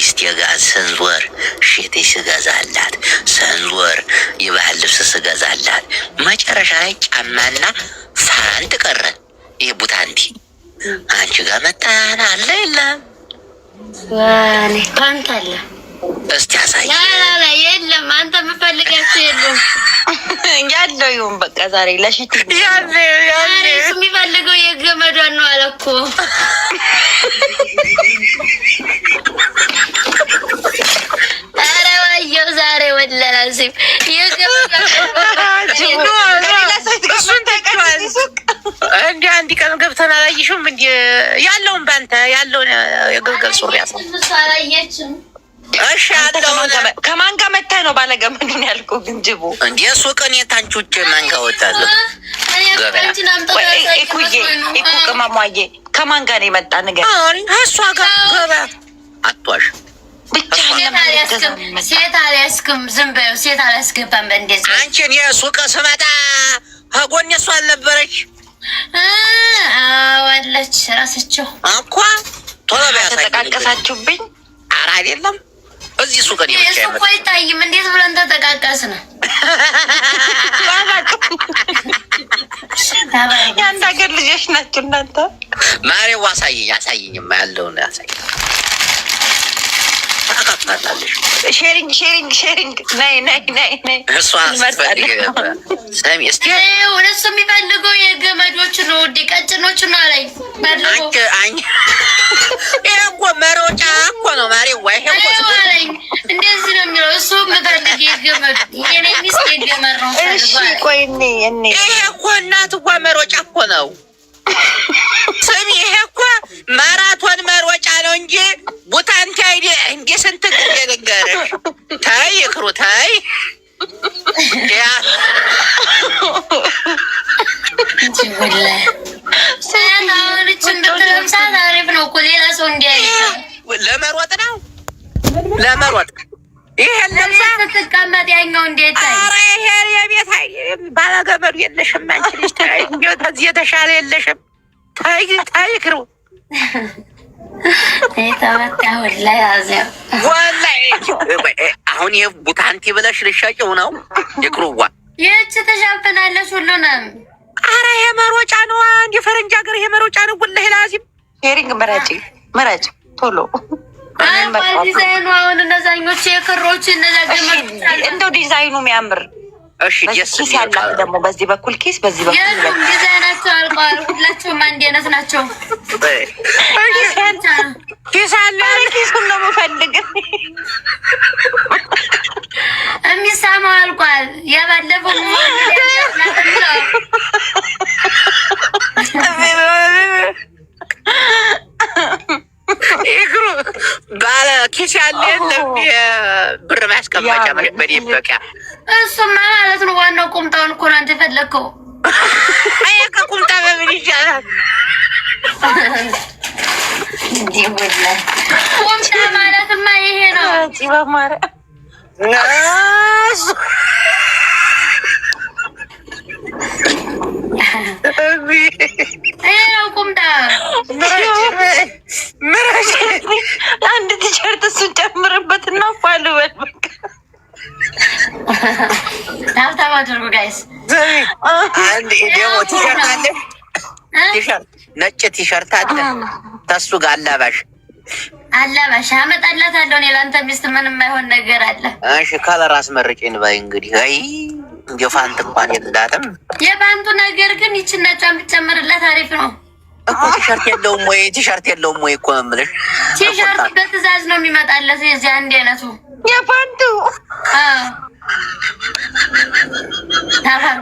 ሚስቴ ጋር ስንዞር ሽቲ ስገዛላት፣ ስንዞር የባህል ልብስ ስገዛላት፣ መጨረሻ ላይ ጫማና ፋንት ቀረን። ይህ ቡታንቲ አንቺ ጋር መጣን አለ የለም? ዋኔ ፓንት አለ። እስቲ ያሳይ። ላ የለም። አንተ የምፈልጋቸው የለም። ያለው ይሁን በቃ ዛሬ ለሽት ያለ የሚፈልገው የገመዷን ነው አለ እኮ። ኧረ ወየው ዛሬ ወለላሲም እንዲ አንድ ቀን ገብተን አላየሽውም? እንዲ ያለውን ባንተ ያለውን የግልገል ሱሪ አላየችም። እሺ ከማን ጋር መታኝ ነው ባለገመዱን ያልኩህ? ግን ጅቡ እንዴ ሱቅን የታንቺ ውጭ ማን ጋር ወጣለሁ? እኮ ቅመሟዬ ከማን ጋር ነው የመጣ ነገር? እሷ ጋር ገበያ አቷሽ ብቻ ሴት አልያዝክም። ዝም በይው። ሴት አላስገባም። በእንደዚህ አንቺን የሱቅ ስመጣ ከጎኔ እሷ አልነበረች? አለች ራሳቸው እኮ ቶሎ ተጠቃቀሳችሁብኝ። ኧረ አይደለም እዚህ ሱቅ ነው ብቻ እኮ አይታይም። እንዴት ብለን ተጠቃቀስ ነው? የአንድ ሀገር ልጆች ናቸው እናንተ። ማሬው አሳይኝማ ያለውን አሳይኝ። ሼሪንግ ነይ እሷ ሰሚ እስቲ እሱ የሚፈልገው የገመዶች ነው። ውዴ ቀጭኖች ነው አለኝ። ይሄ እኮ መሮጫ እኮ ነው ማሬዋ። ይሄ እኮ አለኝ። እንደዚህ ነው የሚለው እሱ የምፈልግ የገመዱ የኔ ሚስት የገመድ ነው። ይሄ እኮ እናትዋ መሮጫ እኮ ነው። ስሚ ይሄ እኮ ማራቶን መሮጫ ነው እንጂ ቡታንቲ አይደ እንደ ስንት ገለገረሽ። ታይ ይክሩ ታይ ያ ሰላምችን በተለምሳ ታሪፍ ነው እኮ ሌላ ሰው እንዲያይ ለመሮጥ ነው ለመሮጥ ይሄ ለምሳ ተቀመጥ ያኛው እንዴት ታይ? ኧረ ይሄ የቤት አይደል ባለገመዱ የለሽም አንቺ ልጅ ታይ። እንዴው ከዚህ የተሻለ የለሽም። ታይ ይክሩ ተመታ ወላሂ አዚያ ወላሂ አሁን ይሄ ቡታንቲ ብለሽ ልሻጭው ነው ይክሩዋ። ይህች ተሻፍናለች ሁሉንም። ኧረ ይሄ መሮጫ ነው። አንድ የፈረንጅ ሀገር ይሄ መሮጫ ነው። ወላሂ ላዚም ሼሪንግ መራጭ ቶሎ ዲዛይኑ አሁን እነዛኞቹ የክሮች እነዛ ገመድ እንደው ዲዛይኑ የሚያምር እሺ ኪስ ያላት ደግሞ በዚህ በኩል ኪስ በዚህ በኩል ዲዛይናቸው አልቋል። ሁላቸውም አንድ አይነት ናቸው። ኪስ አለ። ኪሱን ነው የምፈልግ። የሚሳማው አልቋል። ያባለፈው ይክሩ ባለ ኪስ ያለ የለም ብር ማስቀመጫ በደበቂያ። እሱማ ማለት ነው ዋናው ቁምጣውን እኮ ነው አንተ የፈለግከው። አይ ከቁምጣ በምን ይሻላል? ቁምጣ ማለትማ ይሄ ነው። በማረ ይሄ ነው ቁምጣ። አንድ ቲሸርት እሱን ጨምርበትና ፋሉ በል በቃ። ታብታብ አድርጉ ጋይስ። አንድ ደግሞ ቲሸርት አለ። ነጭ ቲሸርት አለ። ተሱ ጋር አላባሽ አመጣላታለሁ እኔ ለአንተ ሚስት ምንም የማይሆን ነገር አለ። እሺ ከለር አስመርጭን ባይ እንግዲህ አይ የፋንት እንኳን የላትም። የፋንቱ ነገር ግን ይችን ነጯን ብትጨምርላት አሪፍ ነው እኮ። ቲሸርት የለውም ወይ እኮ ነው የምልሽ። ቲሸርት በትዕዛዝ ነው የሚመጣለት የዚህ አንድ አይነቱ የፋንቱ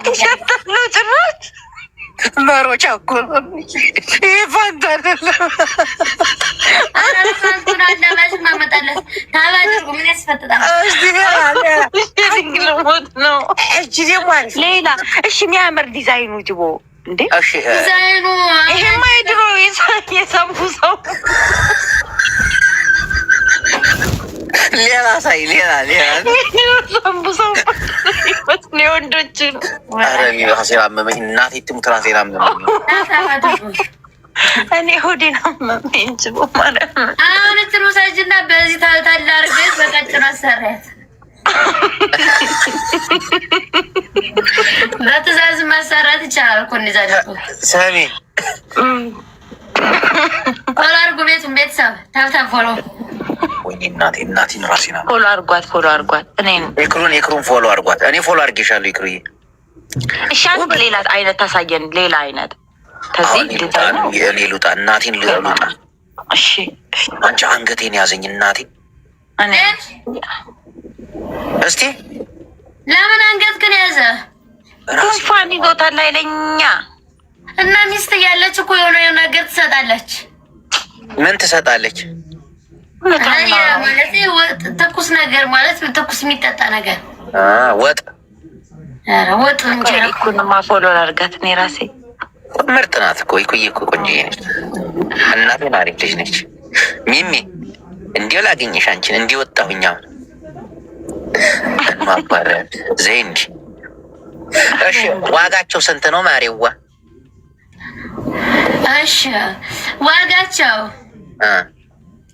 ቲሸርት ነው ጭራሽ መሮጫ እኮ ነው። ይሄ ፋንት አይደለም። ፋንቱን አላባሽ ማመጣለት ታባድርጉ ምን ያስፈጥጣል? ነው ሌላ። እሺ የሚያምር ዲዛይኑ ጅቦ እንዴ! እሺ ዲዛይኑ ይሄማ የድሮ የሰንቡ ሰው ሌላ ሳይ ሌላ ሰንቡ ሰው የወንዶች ነው። ኧረ እኔ ራሴን አመመኝ። እናቴ ትሙት ራሴን አመመኝ። እኔ ሆዴ ነው እንጂ ማለት አሁን ትሩሳጅና በዚህ ታውታላ አርገሽ በቀጭኑ አሰሪያት። በትእዛዝ ማሰራት ይቻላል እኮ እንደዛ ነው። ሰሚ ፎሎ አድርጉ። ቤተሰብ ታብታብ ፎሎ ወይ እናቴን ራሴና ፎሎ አድርጓት። ኤክሩን ፎሎ አድርጓት። እኔ ፎሎ አድርጌሻለሁ ኤክሩዬ። እሺ አንድ ሌላ አይነት ታሳየን። ሌላ አይነት እኔ ልውጣ እናቴን ልውጣ። እሺ አንቺ አንገቴን ያዘኝ እናቴን። እስቲ ለምን አንገት ግን ያዘ? ጉንፋን ይዞታል ኃይለኛ። እና ሚስት እያለች እኮ የሆነ ነገር ትሰጣለች። ምን ትሰጣለች? ማለት ትኩስ ነገር ማለት ትኩስ የሚጠጣ ነገር ወጥ ወጥ እንጀራ ኩንማ ፎሎ አድርጋት። እኔ ራሴ ምርጥ ናት እኮ ይኩዬ እኮ ቆንጆዬ ነች። እናቴን አሪፍ ልጅ ነች። ሚሚ እንዲሁ ላገኘሽ አንቺን እንዲወጣሁኝ አሁን ማባረር ዘይንዲ። እሺ ዋጋቸው ስንት ነው ማሬዋ? እሺ ዋጋቸው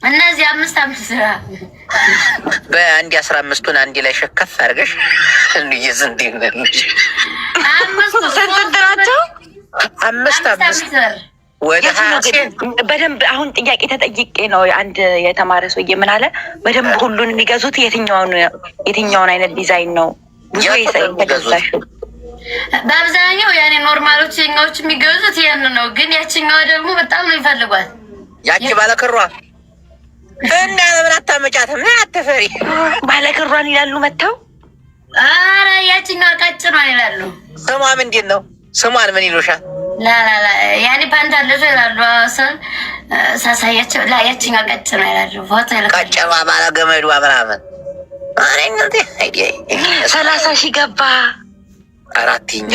እነዚህ 5 በአንድ 15ቱን አንድ ላይ ሸከፍ አድርገሽ እንዴ ስንት ይሆናልሽ? 5 ስንት ናቸው? 5 ወደ በደንብ አሁን ጥያቄ ተጠይቄ ነው። አንድ የተማረ ሰውዬ ምን አለ፣ በደንብ ሁሉን የሚገዙት የትኛውን አይነት ዲዛይን ነው? ብዙ የተገዛሽ በአብዛኛው ያኔ ኖርማሎች የኛዎች የሚገዙት ያን ነው። ግን ያችኛዋ ደግሞ በጣም ነው ይፈልጓል። ያቺ ባለክሯ እና ለምን አታመጫትም? አትፈሪ ባለክሯን ይላሉ መተው። አረ ያችኛዋ ቀጭኗን ይላሉ። ስሟ ምንድን ነው? ስሟን ምን ይሉሻል? ላላላ ያኔ ፓንት አለሽ ይላሉ። አሰን ሳሳያቸው ላ ያችኛዋ ቀጭኗ ይላሉ። ፎቶ ይልካሉ። ቀጭኗ ባለ ገመዷ ምናምን። አሬ እንዴ 30 ሺህ ገባ። አራተኛ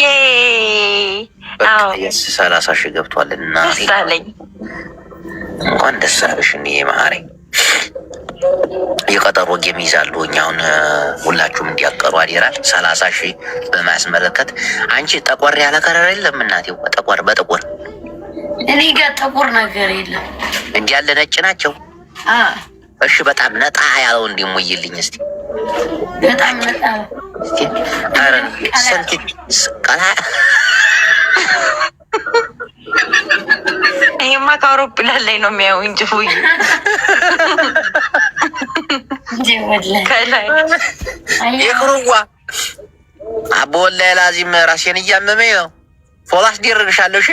አዎ 30 ሺህ ገብቷልና ሳለኝ እንኳን ደስ አለሽ። እኔ ማሬ የቀጠሮ ጌም ይዛሉ። እኛውን ሁላችሁም እንዲያቀሩ አደራ። 30 ሺህ በማስመለከት አንቺ ጠቆር ያለ ከረር የለም እናቴው? ጠቆር በጥቁር እኔ ጋር ጥቁር ነገር የለም። እንዲህ ያለ ነጭ ናቸው። እሺ በጣም ነጣ ያለው እንዲሙይልኝ እስቲ። በጣም ነጣ እስቲ አረ ስንት ቀላ ይሄማ ከአውሮፕላን ላይ ነው የሚያው እንጂ ሁይ ከላይ ይክሩዋ አቦላ ላዚም ራሴን እያመመኝ ነው። ፎላስ ዲርግሻለሁ። እሺ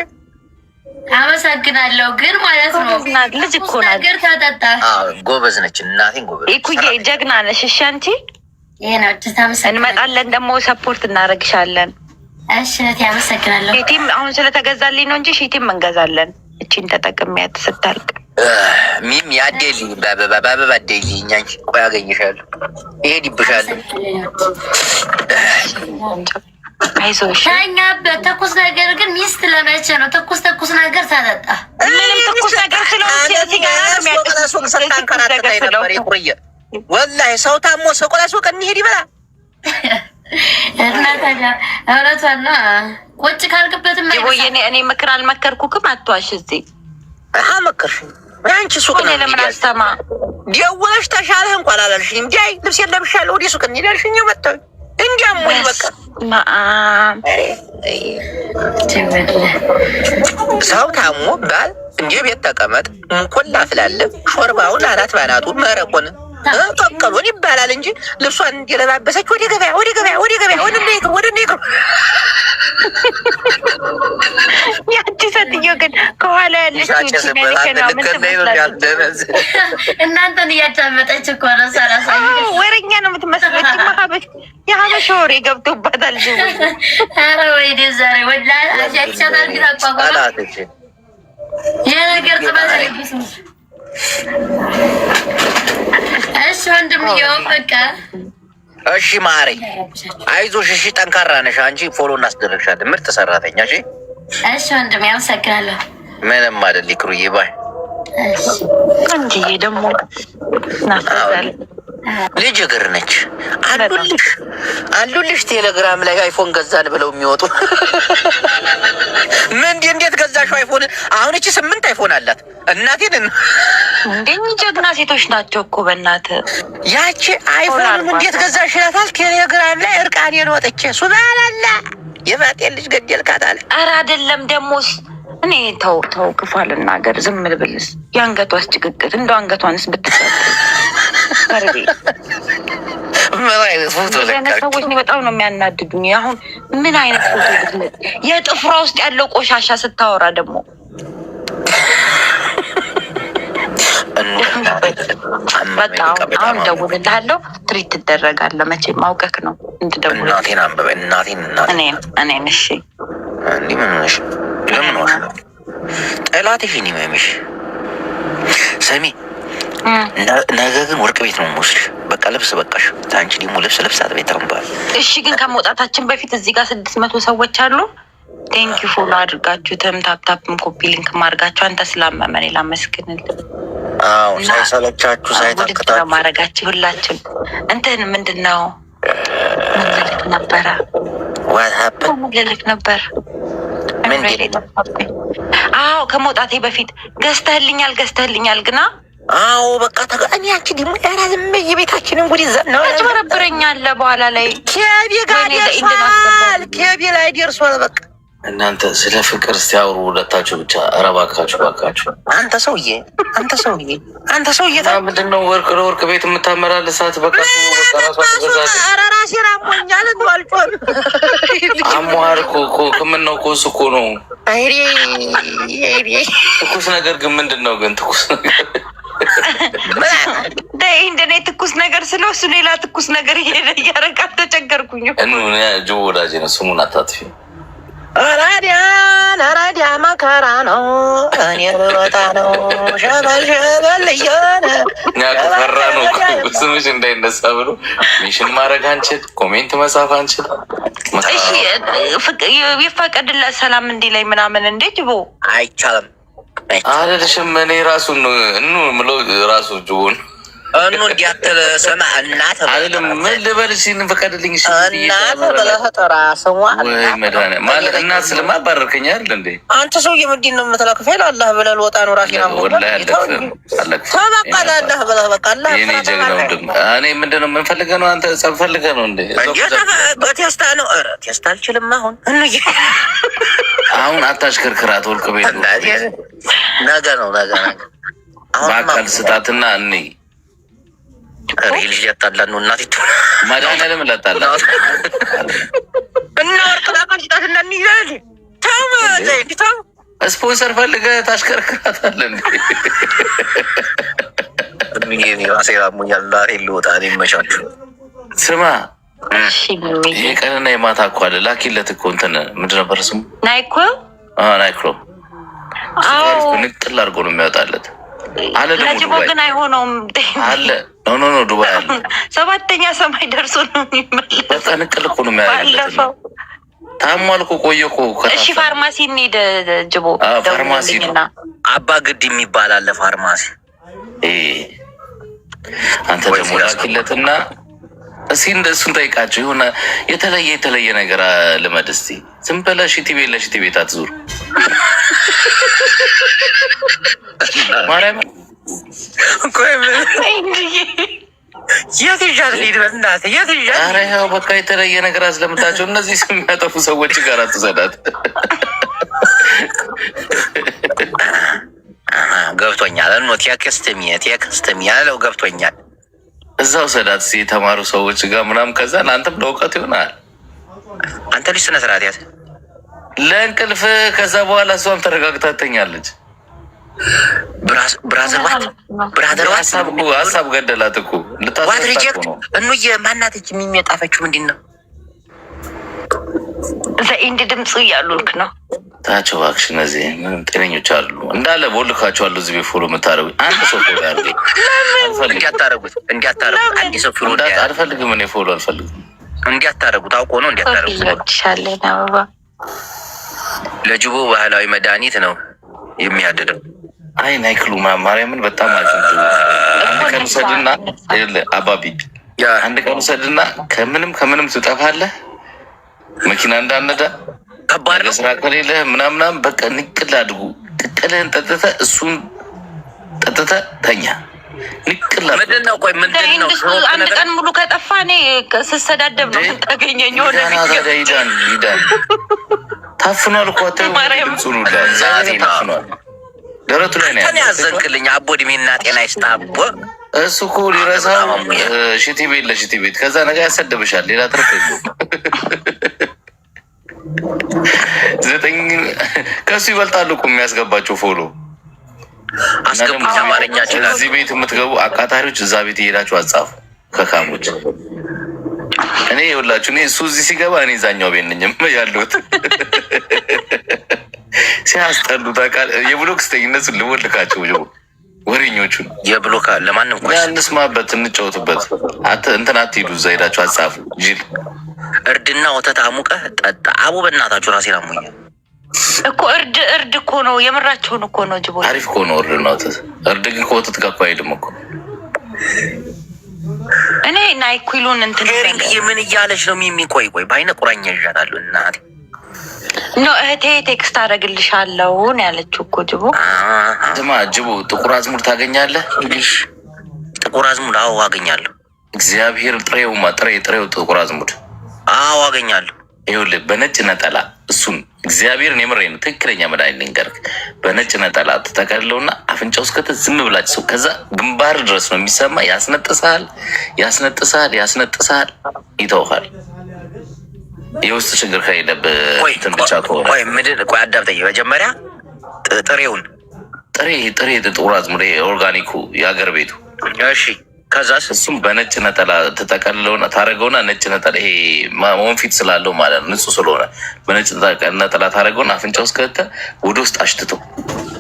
አመሰግናለሁ። ግን ማለት ነው ልጅ እኮ ናት። ነገር ታጠጣ ጎበዝ ነች እናቴን ጎበዝ ይኩዬ ጀግና ነሽ። እሺ አንቺ ይሄ ነው እንመጣለን ደግሞ ሰፖርት እናደርግሻለን። እሺ አመሰግናለሁ። ሺቲም አሁን ስለተገዛልኝ ነው እንጂ ሺቲም እንገዛለን። እቺን ተጠቅሚያት ስታልቅ ሚም ያደልኝ በአበባ አደልኝ። አንቺ ቆይ አገኝሻለሁ። ይሄድብሻለሁ። አይዞሽ ታኛበት። ትኩስ ነገር ግን ሚስት ለመቼ ነው ትኩስ ነገር ታጠጣ? ምንም ትኩስ ነገር ስለሆነ ሲጋራ ነው የሚያቀርበው። ወላሂ ሰው ታሞ ሰቆላ ሱቅ እንሂድ ይበላ እና ታዲያ እውነቷን ነው። ቁጭ ካልክበትም እኔ ምክር አልመከርኩክም። አትዋሽ። እዚህ አመከርሽኝ አንቺ ሱቅ ነው ለምን አስተማ ደውለሽ ተሻለህ እንኳን አላልሽኝ። እንዲ አይ ልብሴን ለብሻለሁ ወደ ሱቅ እንሂድ አልሽኝ። መጣሁ እንዲያም ወይ በቃ ሰው ታሞ ባል እንጂ ቤት ተቀመጥ ሙቆላ ፍላለ ሾርባውን አናት ባናቱ መረቁን ቀቀሉን ይባላል እንጂ ልብሷን እንደለባበሰች ወደ ገበያ ወደ ኔክሩ ያቺ ሴትዮ ግን ከኋላ ያለች እናንተን እያዳመጠች እኮ ነው። ወሬኛ ነው የምትመስለው። የሀበሻ ወሬ ገብቶባታል። ኧረ ወይኔ ዛሬ ወላ አሻቻታል ግን አቋቋማ የነገር ጥበት ልብስ ነው። እሺ ወንድምዬው በቃ እሺ ማሬ አይዞሽ። እሺ ጠንካራ ነሽ አንቺ። ፎሎ እናስደርግሻለን። ምርጥ ሰራተኛ። እሺ እሺ ወንድም ያመሰግናለሁ። ምንም አይደል ይክሩዬ። ባይ እንጂ ደግሞ ናፈዛል ልጅ እግር ነች። አሉልሽ ቴሌግራም ላይ አይፎን ገዛን ብለው የሚወጡ እንዴት ገዛሽው አይፎን? አሁን እቺ 8 አይፎን አላት። እናቴን እንደኝ ጀግና ሴቶች ናቸው እኮ በእናትህ። ያቺ አይፎን እንዴት ገዛሽ ይላታል። ቴሌግራም ላይ እርቃኔን ወጥቼ ሱብሃንአላህ የባጤን ልጅ ገደልካት አለ። ኧረ አይደለም ደሞስ እኔ ተው ክፉ አልናገር ዝም ልብልስ። የአንገቷስ ጭቅቅት እንደው አንገቷንስ ብትሰጥ አረዲ ሰዎች በጣም ነው የሚያናድዱኝ። አሁን ምን አይነት ፎቶ ብትመጥ የጥፍሯ ውስጥ ያለው ቆሻሻ ስታወራ ደግሞ በቃ አሁን ደውልልሃለሁ። ትሪት ትደረጋለህ። መቼም አውቀክ ነው እንድደውል። እናቴን አንበበ እናቴን እኔን እሺ እንዲህ ምን ሆነሽ? ለምን ሆነ ጠላትሽ እኔ መምሽ ሰሚ ነገ ግን ወርቅ ቤት ነው የምወስድሽ። በቃ ልብስ በቃሽ። አንቺ ደግሞ ልብስ አጥቤት ተንባል። እሺ ግን ከመውጣታችን በፊት እዚህ ጋር 600 ሰዎች አሉ። ቴንኪዩ ፎሎ አድርጋችሁትም ታፕታፕም ኮፒ ሊንክ ማድርጋችሁ አንተ ስላመመን ላመስግንል። አዎ ሳይሰለቻችሁ ሳይታክታችሁ ማድረጋችሁ ሁላችን እንትን ምንድን ነው ምንልክ ነበረ ምንልክ ነበር። አዎ ከመውጣቴ በፊት ገዝተህልኛል ግና አዎ በቃ ተጋኒ አንቺ ደግሞ ያራዝም የቤታችንን ጉድ ይዘን ነው አጭበረብረኛለህ። በኋላ ላይ ኬቢ ላይ ደርሷል። በቃ እናንተ ስለ ፍቅር እስቲያወሩ ሁለታችሁ ብቻ። ኧረ እባካችሁ አንተ ሰውዬ ምንድን ነው ወርቅ ለወርቅ ቤት የምታመላልሳት? በቃ ራሷ ትገዛለች። ኧረ ራሴን አሞኛል አልጮህም። አሞሃል እኮ ከምነው እኮ እሱ እኮ ነው ትኩስ ነገር። ግን ምንድን ነው ግን ትኩስ ነገር እንደኔ ትኩስ ነገር ስለው እሱ ሌላ ትኩስ ነገር እያረቃት ተቸገርኩኝ። ጅቦ ወዳጄ ነው ስሙን አታጥፊ። አራዲያ መከራ ነው። እኔ ልወጣ ነው ሸበል እየሆነ ፈራ ነው ስምሽ እንዳይነሳ ብሎ ሚሽን ማድረግ አንችል፣ ኮሜንት መጻፍ አንችል። እሺ ይፈቀድለት ሰላም እንዲህ ላይ ምናምን እንዴ ጅቦ አይቻልም አልልሽም። እኔ ራሱን ምሎ ራሱ ጅቦን እንዲያትል ስማ እናት አይደለም ምን ልበልሽ? ፍቀድልኝ እናት ብለህ ጥራ ስሟ ማለት እናት ስለማባረርከኝ አይደል እንዴ? አንተ ሰውዬ ምንድን ነው የምትለክፈው? አላህ ብለህ ልወጣ ነው ራሴን ተበቃላለህ ብለህ በቃ አላህ የኔ ጀግና ወንድም። እኔ ምንድን ነው የምንፈልገህ ነው? አንተ ጸብ ፈልገህ ነው እንዴ? በቴስታ ነው። ኧረ ቴስታ አልችልም። አሁን አታሽከርክራት። ወርቅ ቤት ነገ ነው በአካል ስጣትና እኔ ልጅ ያጣላን ነው እናት መድኃኒዓለም ላጣላ እና ወርቅ በአካል ስጣትና እንይዛል። ተው ስፖንሰር ፈልገህ ታሽከርክራታለህ እንዴ? ራሴ ራሙኛል። ዛሬ ልወጣ ይመቻችሁ። ስማ የቀንና የማታ እኮ አለ። ላኪለት እኮ እንትን ምንድን ነበር ስሙ? ናይክሮ ንቅል አድርጎ ነው የሚያወጣለት አለ። ለጅቦ ግን አይሆነውም አለ ኖ ዱባይ አለ። 7ኛ ሰማይ ደርሶ ነው የሚመለሰው። በቃ ንቅል እኮ ነው የሚያደርገው። ታሟል እኮ ቆየ እኮ። እሺ ፋርማሲ እንሂድ ጅቦ። ፋርማሲ ነው አባ ግድ የሚባል አለ ፋርማሲ። አንተ ደግሞ ላኪለትና እስኪ እሱን ጠይቃቸው። የሆነ የተለየ ነገር ልመድ እስኪ። ዝም ብለህ ሽቲ ቤት አትዙር። ማርያምን የት ይዣት ልሂድ? በእናትህ የት ይዣት? ኧረ ይኸው በቃ የተለየ ነገር አስለምታቸው። እነዚህ ስም የሚያጠፉ ሰዎች ጋር አትውሰዳት። ገብቶኛል። ቴክስትሚ ያለው ገብቶኛል። እዛው ሰዳት የተማሩ ሰዎች ጋር ምናምን። ከዛ ለአንተም ለእውቀት ይሆናል። አንተ ልጅ ስነ ስርዓት ያዝ ለእንቅልፍ። ከዛ በኋላ እሷም ተረጋግታ ትተኛለች። ብራዘር ሀሳብ ገደላት እኮ ዋት ሪጀክት እኑዬ ማናተች የሚጣፈችው ምንድን ነው? ዘኢንድ ድምፁ እያሉልክ ነው ታቸው እባክሽ። እነዚህ ምንም ጤነኞች አሉ እንዳለ ቦልካቸዋለሁ። እዚህ ቤት ፎሎ የምታደርጉ አንድ ሰው ፎሎ ያርገ እንዲያታረጉት አንድ ሰው ፎሎ አልፈልግም። እኔ ፎሎ አልፈልግም። እንዲያታረጉት አውቆ ነው እንዲያታረጉት። ይወድሻለን አበባ ለጅቦ ባህላዊ መድኃኒት ነው የሚያድነው። አይ ናይክሉ ማርያምን በጣም አልፈንጅ። አንድ ቀን ውሰድና አባቢ አንድ ቀን ውሰድና ከምንም ትጠፋለህ። መኪና እንዳነዳ ከባድ ነው። ስራ ከሌለህ ምናምናም በቃ ንቅል አድርጉ። ቅቅልህን ጠጥተህ እሱን ጠጥተህ ተኛ። ንቅል ምንድን ነው? ቆይ ምንድን ነው? አንድ ቀን ሙሉ ከጠፋ እኔ ስሰዳደብ ነው ታገኘኝ። ሆነ ይዳን ታፍኗል እኮ ድምፁ ነው ታፍኗል። ደረቱ ላይ ነው ያዘንክልኝ። አቦ እድሜና ጤና ይስጥ አቦ። እሱ እኮ ሊረሳው ሽቲ ቤት ለሽቲ ቤት ከዛ ነገር ያሰደብሻል። ሌላ ትርፍ የለውም። 9 ከሱ ይበልጣሉ እኮ የሚያስገባቸው ፎሎ አስገቡ። አማርኛ ይችላል። እዚህ ቤት የምትገቡ አቃታሪዎች እዛ ቤት እየሄዳችሁ አጻፉ ከካሞች። እኔ ይኸውላችሁ እኔ እሱ እዚህ ሲገባ እኔ እዛኛው ቤት ነኝም ያለሁት። ሲያስጠሉ ታውቃለህ። የብሎክ ስተኝነቱን ልወልካቸው ወሬኞቹን የብሎክ ለማንም ቆይ እንስማበት፣ እንጫወትበት። እንትን አትሄዱ፣ እዛ ሄዳችሁ አጻፉ። ጅል እርድና ወተት አሙቀህ ጠጣ። አቡ በእናታችሁ ራሴን አሞኛል እኮ እርድ እኮ ነው። የምራቸውን እኮ ነው። ጅቦ አሪፍ እኮ ነው እርድ ነው ወተት። እርድ ግን ከወተት ጋር እኮ አይሄድም እኮ። እኔ ናይኩሉን እንትን ምን እያለች ነው? የሚቆይ በአይነ ቁራኛ ይዣታለሁ እናቴ ኖ እህቴ ቴክስት አደርግልሻለሁ ነው ያለችው እኮ ጅቦ። ስማ ጅቦ ጥቁር አዝሙድ ታገኛለህ? ጥቁር አዝሙድ? አዎ አገኛለሁ። እግዚአብሔር ጥሬው ጥቁር አዝሙድ አዎ አገኛለሁ። ይኸውልህ በነጭ ነጠላ እሱን እግዚአብሔርን የምሬን ነው። ትክክለኛ መድኃኒት ልንገርህ። በነጭ ነጠላ ተጠቀልለውና አፍንጫ ውስጥ ከተህ ዝም ብላችሁ ሰው ከዛ ግንባር ድረስ ነው የሚሰማ። ያስነጥሳል፣ ይተውሃል። የውስጥ ችግር ከሌለብህ እንትን ብቻ ከሆነ ቆይ አዳምጠኝ። መጀመሪያ ጥሬውን ጥሬ ጥቁር አዝሙድ ኦርጋኒኩ የሀገር ቤቱ። እሺ ከዛስ? እሱም በነጭ ነጠላ ተጠቀልለውና ታደርገውና ነጭ ነጠላ ይሄ ወንፊት ስላለው ማለት ነው ንጹህ ስለሆነ በነጭ ነጠላ ታደርገውና አፍንጫ ውስጥ ከተህ ወደ ውስጥ አሽትተው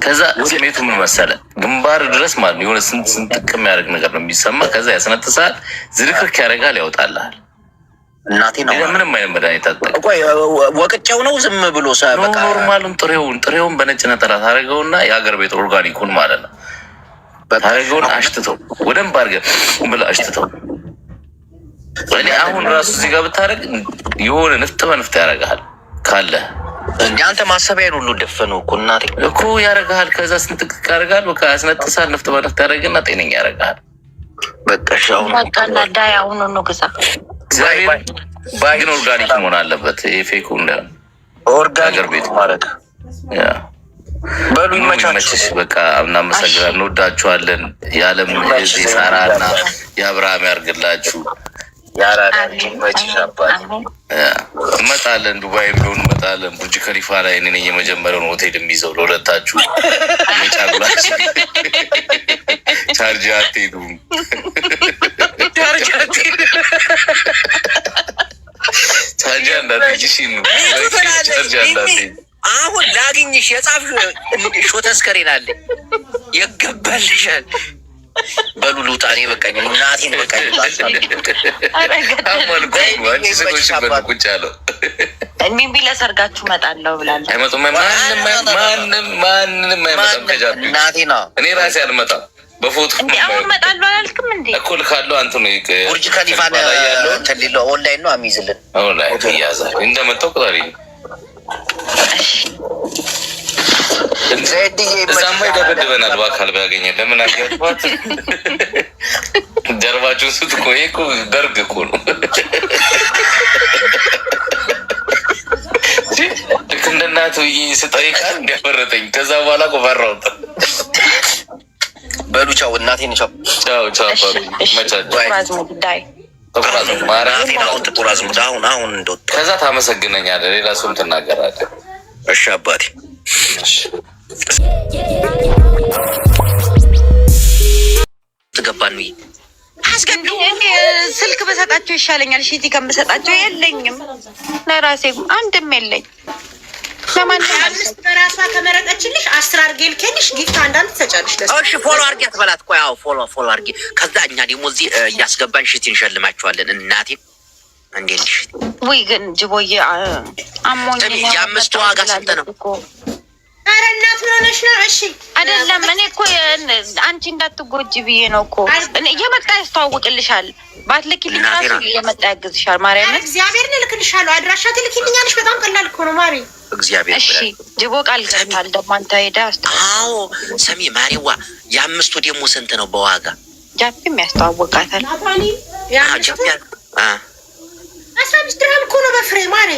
ከዛ ስሜቱ ምን መሰለህ ግንባር ድረስ ማለት ነው የሆነ ስንጥቅ የሚያደርግ ነገር ነው የሚሰማ። ከዛ ያስነጥሳል፣ ዝርክርክ ያደርጋል፣ ያወጣልሃል። እናቴ ነው ምንም አይነት መድኃኒት አትጠቀም። ቆይ ወቅጫው ነው ዝም ብሎ ኖርማሉን ጥሬውን በነጭ ነጠላ ታደርገውና የሀገር ቤት ኦርጋኒኩን ማለት ነው ታደርገውን አሽትተው ወደንብ አድርገህ ብለህ አሽትተው። እኔ አሁን ራሱ እዚህ ጋር ብታደርግ የሆነ ንፍጥ በንፍጥ ያደርግሃል ካለ እንደ አንተ ማሰቢያን ሁሉ ደፈነው እኮ እናቴ እኮ ያደርግሃል። ከዛ ስንጥቅ ያደርጋል፣ በቃ ያስነጥሳል፣ ንፍጥ በንፍጥ ያደርግና ጤነኛ ያደርግሃል። በቃ ሻውን ዳይ አሁን ነው ግዛ። እግዚአብሔር ግን ኦርጋኒክ መሆን አለበት። የፌኩ እንዳይሆን ኦርጋኒክ ቤት ማድረግ በሉ ይመቻችሽ። በቃ እናመሰግናለን፣ እንወዳችኋለን። የዓለም የዚህ ሳራና የአብርሃም ያርግላችሁ። እንመጣለን፣ ዱባይም ቢሆን እንመጣለን። ቡርጅ ከሊፋ ላይ እኔ ነኝ የመጀመሪያውን ሆቴል የሚይዘው ለሁለታችሁ። ጫጉላችሁ ቻርጅ አትሄዱም። ቻርጅ እንዳትሄጂ አሁን ላግኝሽ የጻፍሽው ሾተስከሬን አለ የገባልሻል። በሉ ልውጣ። እኔ በቃኝ፣ እናቴን በቃኝ። አንቺ ስቆሽበት ቁጭ ያለው ሚቢ ለሰርጋችሁ እመጣለሁ ብላለች። አይመጡም። ማንም አይመጣም። ከጃቢ እናቴ ነው። እኔ ራሴ አልመጣም። በፎቶ አሁን እመጣለሁ አላልክም እንዴ? እኮ ልካለሁ። አንተ ነው ቡርጅ ከሊፋ ያለው ተሊሎ ኦንላይን ነው የሚይዝልን። ኦንላይን ይያዛል። እንደመጣው ቁጣሪ እዛማ ይደበድበናል። በአካል ባያገኘ ለምን አገባት ጀርባችሁን ስትቆይ እኮ ደርግ እኮ ነው። ልክ እንደ እናቱ ስጠይቃል እንዲያፈረጠኝ። ከዛ በኋላ እኮ ፈራሁት። በሉ ቻው፣ እናቴን ቻው። ጥቁር አዝሙድ አሁን እንደወጣ ከዛ ታመሰግነኛለህ። ሌላ ሰውም ትናገራለህ። እሺ አባቴ ትገባን ስልክ በሰጣቸው ይሻለኛል። ሺቲ ከምሰጣቸው የለኝም፣ ለራሴ አንድም የለኝ። አምስት በራሷ ከመረጠችልሽ 10 አድርጌ ልኬልሽ ጊፍት አንዳንድ ትሰጫለሽ። እሺ ፎሎ አድርጌ ትበላት። ቆይ አዎ ፎሎ አድርጌ ከዛ እኛ ደግሞ እዚህ እያስገባን ሽቲ እንሸልማቸዋለን። እናቴ እንዴት ነሽ? ወይ ግን ጅቦዬ አሞኝ። የአምስቱ ዋጋ ስንት ነው? ኧረ እናት ምን ሆነሽ ነው? እሺ አይደለም እኔ እኮ አንቺ እንዳትጎጂ ብዬ ነው እኮ እየመጣ ያስተዋውቅልሻል። ባትልኪልኝ ራሱ እየመጣ ያግዝሻል። ማርያም እግዚአብሔርን እልክልሻለሁ። አድራሻ ትልኪልኛለሽ። በጣም ቀላል እኮ ነው ማሪ። እግዚአብሔር እሺ ጅቦ ቃል ገብቷል። ደግሞ አንተ ሄደህ አዎ ሰሚ ማሪዋ የአምስቱ ደግሞ ስንት ነው በዋጋ? ጃፒም ያስተዋውቃታል። ናታኒ ጃፒ 15 ድርሃም እኮ ነው በፍሬ ማሪ።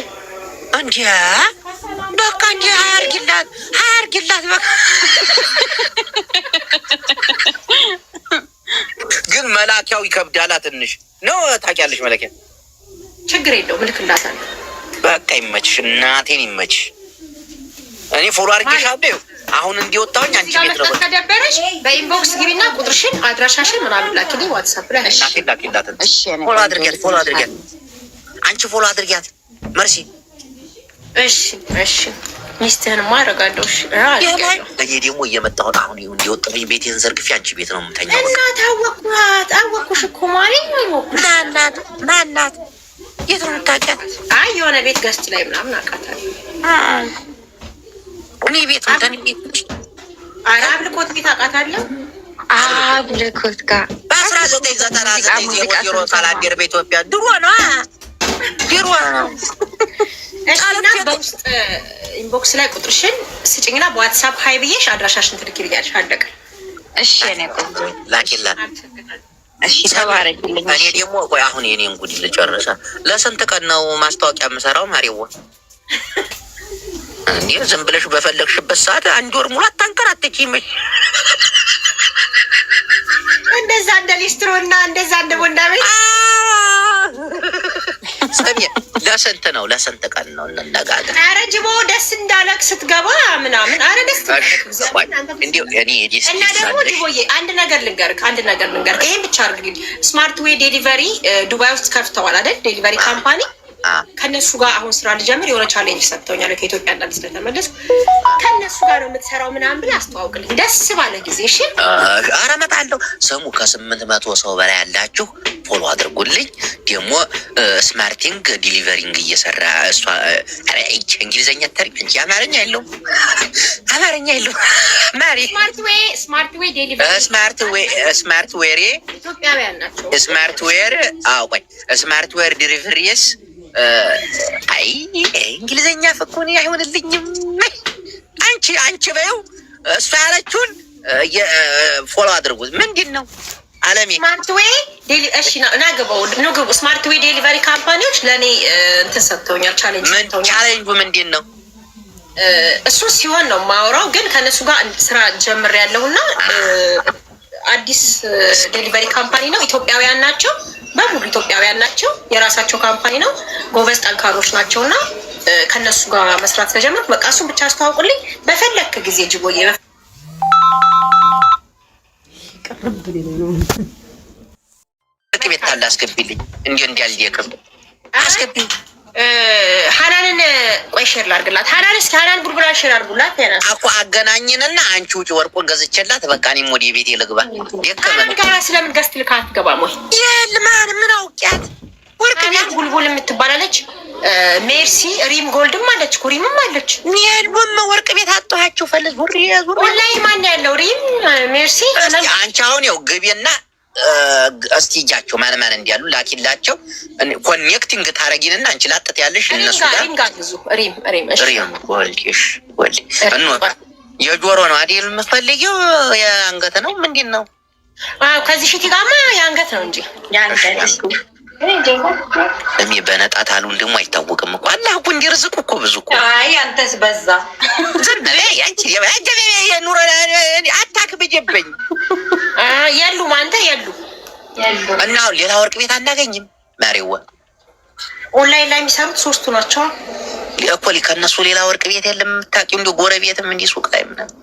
እንዴ በቃ እንዴ አያርግላት በቃ ግን መላኪያው ይከብዳላ ትንሽ ነው ታውቂያለሽ። መለኪያ ችግር የለውም እልክላታለሁ። በቃ ይመችሽ፣ እናቴን ይመችሽ። እኔ ፎሎ አድርጌሻለሁ። አሁን እንዲወጣውኝ አንቺ ቤት ነው ከደበረሽ በኢንቦክስ ግቢና ቁጥርሽን አድራሻሽን ምናምን ላኪልኝ ዋትስአፕ ላይ። እናቴን ላኪላት። ፎሎ አድርጊያት አንቺ ፎሎ አድርጊያት መርሲ። እሺ ሚስትህንማ አደርጋለሁ። እኔ ደግሞ እየመጣሁ አሁን እንዲወጣብኝ ቤቴን ዘርግፌ አንቺ ቤት ነው የምተኛው። እናት አወኩሽ እኮ ማለት ማናት? የት ነው የምታውቂያት? አይ የሆነ ቤት ገስት ላይ ምናምን አውቃታለሁ። እኔ ቤት ኧረ አብልኮት ቤት አውቃታለሁ። አብልኮት ጋር በ1999 የወዲሮ ካላንዴር በኢትዮጵያ ድሮ ነው። እና በውስጥ ኢንቦክስ ላይ ቁጥርሽን ስጭኝና በዋትሳፕ ሀይ ብዬሽ አድራሻሽን ትልኪልኛለሽ። አለቀ። እሺ እኔ ቆንጆ ላኪላት። እሺ ተባረክልኝ። እኔ ደግሞ ቆይ አሁን የኔን ጉድ ልጨርሳ። ለስንት ቀን ነው ማስታወቂያ የምሰራው ማሪዋ? እንዴ ዝም ብለሽ በፈለግሽበት ሰዓት አንድ ወር ሙሉ አታንከራተችኝ። እንደዛ እንደ ሊስትሮ እና እንደዛ እንደ ቦንዳ ቤት ሰሚ ለስንት ቀን ነው እንነጋገር። ኧረ ጅቦ ደስ እንዳለክ ስትገባ ምናምን። ኧረ ደስ እና ደግሞ ጅቦዬ አንድ ነገር ልንገርክ። ይሄን ብቻ አድርግልኝ። ስማርት ዌይ ዴሊቨሪ ዱባይ ውስጥ ከፍተዋል አይደል? ዴሊቨሪ ካምፓኒ ከነሱ ጋር አሁን ስራ ልጀምር የሆነ ቻሌንጅ ሰጥተውኛል። ከኢትዮጵያ እንዳል ስለተመለስኩ ከነሱ ጋር ነው የምትሰራው ምናምን ብለህ አስተዋውቅልኝ ደስ ባለ ጊዜ። እሺ ኧረ እመጣለሁ። ስሙ ከ800 ሰው በላይ ያላችሁ ፎሎ አድርጉልኝ። ደግሞ ስማርቲንግ ዲሊቨሪንግ እየሰራ እሷ እንግሊዝኛ ተሪ እንጂ አማርኛ የለውም ማሪ። ስማርት ዌይ ዴሊቨሪ ስማርት ዌር ኢትዮጵያውያን ናቸው። ስማርት ዌር ቆይ ስማርት ዌር ዲሊቨሪስ አይ እንግሊዝኛ ፍኩኒ አይሆንልኝም። አንቺ በይው እሷ ያለችውን ፎሎ አድርጉት። ምንድን ነው አለሜ ስማርት ዌይ እሺ ናገባው ነው። ስማርት ዌይ ዴሊቨሪ ካምፓኒዎች ለእኔ እንትን ሰጥተውኛል፣ ቻሌንጅ ሰጥተውኛል። ቻሌንጁ ምንድን ነው? እሱ ሲሆን ነው የማወራው። ግን ከነሱ ጋር ስራ ጀምሬያለሁና አዲስ ዴሊቨሪ ካምፓኒ ነው። ኢትዮጵያውያን ናቸው፣ በሙሉ ኢትዮጵያውያን ናቸው። የራሳቸው ካምፓኒ ነው። ጎበዝ ጠንካሮች ናቸው እና ከነሱ ጋር መስራት ተጀመርኩ። በቃ እሱን ብቻ አስተዋውቁልኝ በፈለክ ጊዜ ጅቦዬ። ቤት አለ አስገቢልኝ። እንዲያልዲከም አስገቢልኝ። ሀናንን ቆይ ሼር ላድርግላት። ሀናን እስኪ ሀናን ቡልቡላ ሼር አድርጉላት። ያናስ እኮ አገናኝንና አንቺ ውጭ ወርቁን ገዝቼላት በቃ እኔም ወደ ቤቴ ልግባ። ሀናን ጋር ስለምን ገዝት ልካ አትገባም ወይ? የልማን ምን አውቂያት ወርቅ ቤት ቡልቡል የምትባላለች። ሜርሲ ሪም ጎልድም አለች፣ ኩሪምም አለች። የልቦም ወርቅ ቤት አጥቷቸው ፈልዝ ዙሪ ኦንላይን ማን ያለው ሪም ሜርሲ። አንቺ አሁን ያው ግቢና እስቲ እጃቸው ማን እንዲያሉ ላኪላቸው። ኮኔክቲንግ ታረጊንና አንቺ ላጥት ያለሽ እነሱ ጋር ሪም ወልሽ የጆሮ ነው አይደል የምፈልጊው? የአንገት ነው ምንድን ነው? ከዚህ ሽቲ ጋማ የአንገት ነው እንጂ እኔ በነጣት አሉ እንደሞ አይታወቅም እኮ አላህ እኮ እንዲርዝቁ እኮ ብዙ እኮ። አይ አንተስ በዛ ዝም በይ አንቺ የኑሮ አታክብጅብኝ። የሉም አንተ የሉ እና ሌላ ወርቅ ቤት አናገኝም። ማሪዋ ኦንላይን ላይ የሚሰሩት ሶስቱ ናቸው እኮ ከእነሱ ሌላ ወርቅ ቤት የለም የምታውቂው? እንዲሁ ጎረቤትም እንዲህ ሱቅ ላይ ምናምን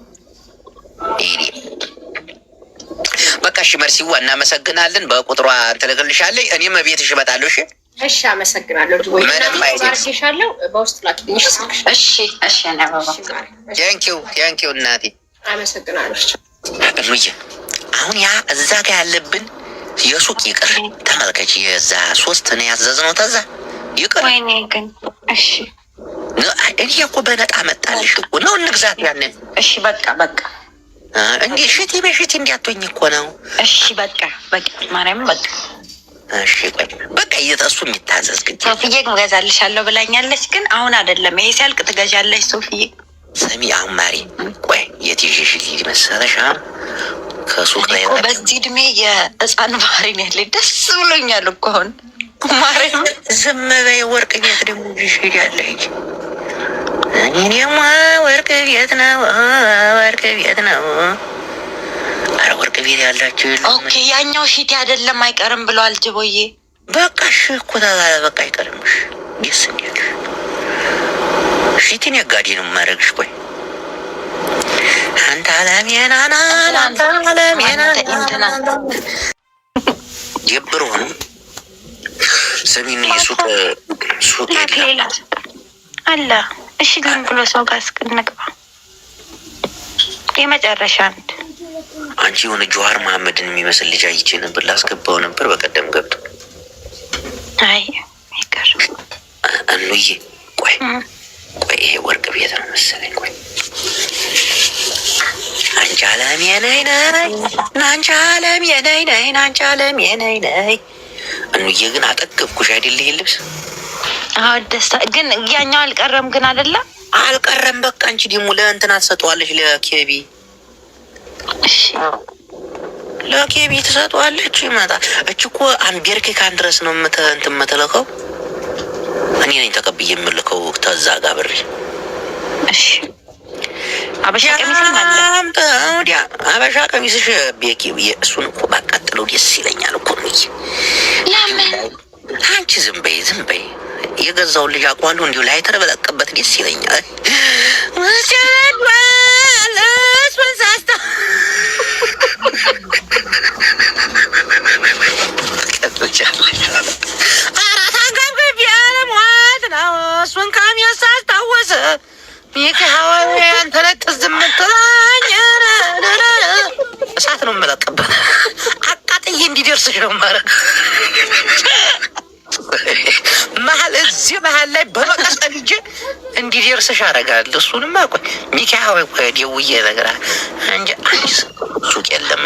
በቃ እሺ መርሲዋ እናመሰግናለን። በቁጥሯ ትልክልሻለች። እኔም ቤትሽ እመጣለሁ። እሺ እሺ አመሰግናለሁ። ባርኬሻለሁ በውስጥ ላኪልኝ። እሺ ቴንኪው እናቴ አመሰግናለሁ። እሙዬ አሁን ያ እዛ ጋር ያለብን የሱቅ ይቅር ተመልከች። የዛ 3 ነው ያዘዝነው ተዛ ይቅር። ወይኔ ግን እሺ እኔ እኮ በነጣ መጣልሽ እኮ ነው እንግዛት ያንን። እሺ በቃ እንዴ ሽቲ በሽቲ እንዲያቶኝ እኮ ነው። እሺ በቃ ማርያም በቃ እሺ ቆይ በቃ እየተሱ የሚታዘዝ ግን ሶፊዬ እገዛልሻለሁ ብላኛለች። ግን አሁን አይደለም ይሄ ሲያልቅ ትገዣለሽ ሶፊዬ። ስሚ አሁን ማሪ ቆይ የትይዥሽ ልጅ መሰለሽ ከሱቅ ላይ በዚህ እድሜ የህፃን ባህሪ ነው ያለኝ። ደስ ብሎኛል እኮ አሁን ማርያም። ዝም በይ ወርቅ ቤት ደግሞ ይሽ ሄዳለች። እኔ ደግሞ ወርቅ ቤት ነው ወርቅ ቤት ነው። አረ ወርቅ ቤት ያላችሁ ኦኬ ያኛው ሺቲ አይደለም አይቀርም ብለዋል ጅቦዬ። በቃ እሺ እኮ ታዲያ በቃ አይቀርምሽ። ደስ እንዴት ሺቲን ያጋዲ ነው ማረግሽ። ቆይ አንተ አለሜናና አንተ አለሜናና ይብሩ ሰሚን የሱቅ ሌላ አለ። እሺ ዝም ብሎ ሰው ጋር እስክንግባ የመጨረሻ አንቺ የሆነ ጆሃር መሐመድን የሚመስል ልጅ አይቼ ነበር፣ ላስገባው ነበር በቀደም ገብቶ። አይ ይቀር እንዬ ቆይ ይሄ ወርቅ ቤት ነው መሰለኝ። ቆይ አንቺ አለም የነይ ነይ ናንቺ አለም የነይ ነይ ናንቺ አለም የነይ ነይ። እንዬ ግን አጠገብኩሽ አይደል? ይሄ ልብስ ደስታ ግን ያኛው አልቀረም ግን አይደለ? አልቀረም። በቃ አንቺ ደግሞ ለእንትና ትሰጠዋለች ለኬቢ። እሺ ለኬቢ ትሰጠዋለች ይመጣል። እች እኮ አሜሪካን ድረስ ነው እንትን የምትልከው። እኔ ነኝ ተቀብዬ የምልከው ተዛ ጋር ብሬ። እሺ አበሻ ቀሚስ ማለት ወዲያ አበሻ ቀሚስሽ ቤኪ እሱን እኮ ባቃጥለው ደስ ይለኛል እኮ ነው። ለምን አንቺ ዝም በይ የገዛውን ልጅ አውቀዋለሁ። እንዲሁ ላይ ተረበለቀበት ደስ ይለኛል። እሱን ካሚያስ አስታወሰ ሚካኤል ተለጥዝ ምትላኝ እሳት ነው የምለቅበት። አቃጥዬ እንዲደርስሽ ነው ማረግ እዚህ መሀል ላይ በመቀጠል እንጂ እንዲደርስሽ አደርጋለሁ። እሱንማ ቆይ ሚካኤል ቆይ ደውዬ እነግርሃለሁ እንጂ አንቺ ሱቅ የለም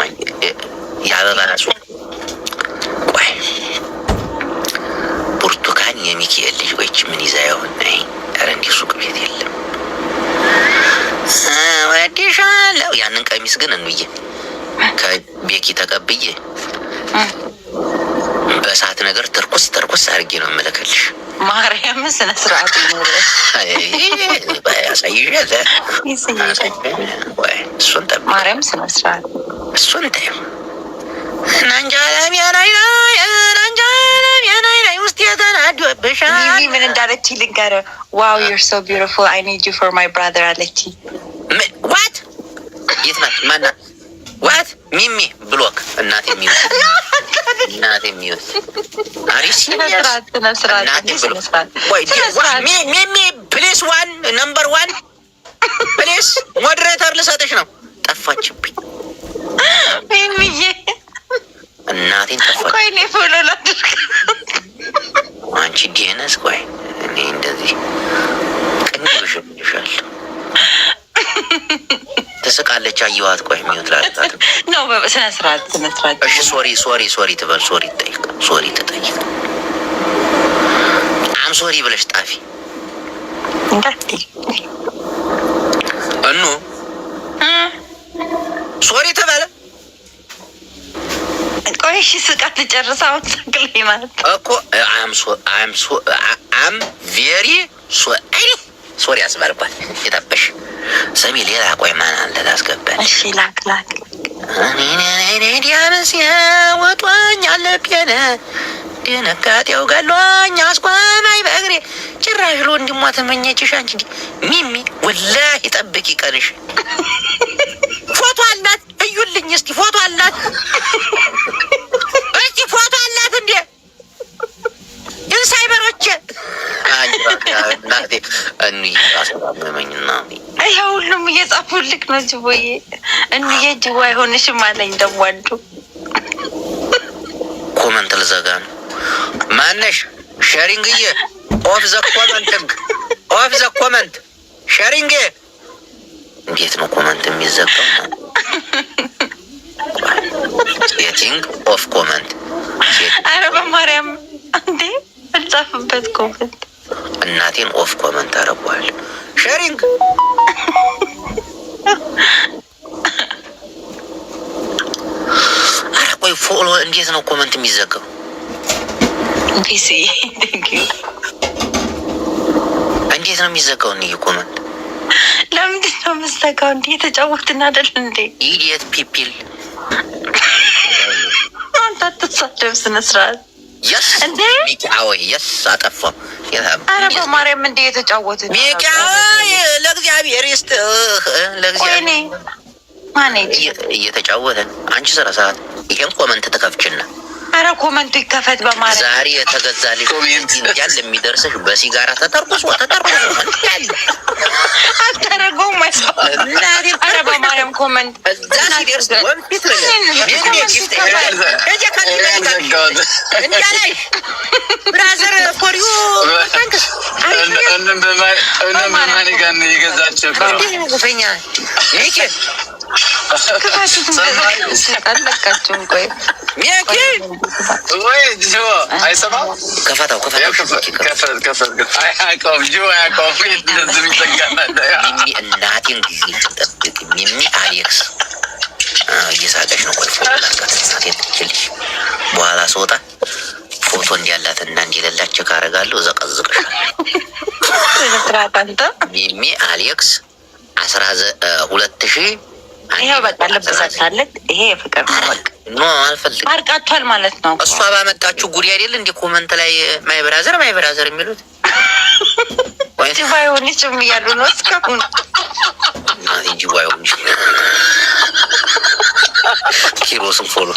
ያበባ ሱቅ። ቆይ ብርቱካን የሚካኤል ልጅ ወይች ምን ይዛ ይሆን? ኧረ እንዲህ ሱቅ ቤት የለም። ወዲሻለሁ ያንን ቀሚስ ግን እንዬ ከቤኪ ተቀብዬ በሰዓት ነገር ተርኩስ አድርጌ ነው የምልክልሽ። ማርያም ስነ ስርዓት ነው ያሳይሻል። እሱን ጠብቂ ማርያም ስነ ስርዓት እሱን ተይው። ናንጃለም ያናይና ናንጃለም ያናይና ውስጥ የተናዶብሻል። ምን እንዳለች ልንገር። ዋው ዩር ሶ ቢዩቲፉል አይ ኒድ ዩ ፎር ማይ ብራዘር አለች። ዋት የት ናት? ማናት? ዋት ሚሚ ብሎክ እናቴ ሚሚ አሪፍ ሚሚ ፕሊስ ዋን ነምበር ዋን ፕሊስ ሞዴሬተር ልሰጥሽ ነው። ጠፋችብኝ ሚሚዬ እናቴን ጠፋች። ቆይ እኔ ፎሎ ላድርግ። አንቺ ዲነስ ቆይ እኔ እንደዚህ ቅንብሽብሻለሁ። ትስቃለች። አየኋት። ቆይ ሚዩት ላድርጋት ነው በስነ ስርዓት እሺ ሶሪ ትበል። ሶሪ ትጠይቅ አም ሶሪ ብለሽ ጣፊ እኑ ሶሪ ተባለ። ቆይ እሺ ስቃ ትጨርሳው ትክክል ማለት እኮ አም ቬሪ ሶሪ አስባልኳት። የጠበሽ ሰሚ ሌላ ቆይ ማን አለ ላስገባል። እሺ ላክ እኔ ዲያንስ ወጧኝ አለብየነ ድንጋጤው ገሏኝ አስቋማይ በእግሬ ጭራሽ ለወንድሟ ተመኘችሽ። አንቺ ሚሚ ወላሂ ጠብቂ ቀንሽ። ፎቶ አላት እዩልኝ እስቲ ፎቶ አላት እንዴ ኢንሳይበሮች እናቴ እንይ አሰማመኝና ይሄ ሁሉም እየጻፉልክ ነው። ጅቦዬ እንዬ ጅቦ አይሆንሽም አለኝ። ደግሞ አንዱ ኮመንት ልዘጋ ነው። ማነሽ ሼሪንግዬ ኦፍ ዘ ኮመንት ኦፍ ዘ ኮመንት ሼሪንግ። እንዴት ነው ኮመንት የሚዘጋው? ሴቲንግ ኦፍ ኮመንት። አረ በማርያም እንዴ አልጻፍበት ኮመንት። እናቴን ኦፍ ኮመንት አረጓል። ሼሪንግ አረ ቆይ ፎሎ እንዴት ነው ኮመንት የሚዘጋው? ፒሲ እንዴት ነው የሚዘጋው? እኔ ኮመንት ለምንድን ነው የምትዘጋው? እንዴ የተጫወትን አይደል እንዴ? ኢዲየት ፒፕል አንተ አትሳደብ ስነ ስርዓት የስ እንዴ። አዎ የስ አጠፋው። አረ በማርያም እንዴ የተጫወትን ሚቃ ለእግዚአብሔር ይስጥ ለእግዚአብሔር ማኔጅ እየተጫወተን አንቺ ስራ ሰዓት ይሄን ኮመንት ተከፍችና አረ ኮመንቱ ይከፈት በማርያም። ዛሬ የተገዛልሽ ያለ የሚደርስሽ በሲጋራ ተጠርቁሶ አታረገውም ማለት አረ በማርያም ኮመንት እዛ ሲደርስ ወንፊት ብራዘር ፎር ዩ የገዛቸው ጉፈኛ ሚኪ አለቃችሁም። ቆይ ወይ ጅዋ አይሰማም። ከፈታው እናቴን ጊዜ ትጠብቅ ሚሚ አሌክስ እየሳቀች ነው። ቆይ ፎቶ ላርጋት እናቴን ትችልሽ በኋላ ስወጣ ፎቶ እንዲያላት እና እንዲሌላቸው ካረጋለሁ ዘቀዝቅሻል። ሚሚ አሌክስ 2000 ይሄው በቃ ለበሳታለት። ይሄ የፍቅር ኖ አልፈልግም። አርቃቷል ማለት ነው። እሷ ባመጣችሁ ጉድ አይደል እንዴ? ኮመንት ላይ ማይ ብራዘር የሚሉት ወይ ጅባይ ሆነችም እያሉ ነው እስካሁን። አይ ጅባይ ሆነች ኪሮስን ፎሎ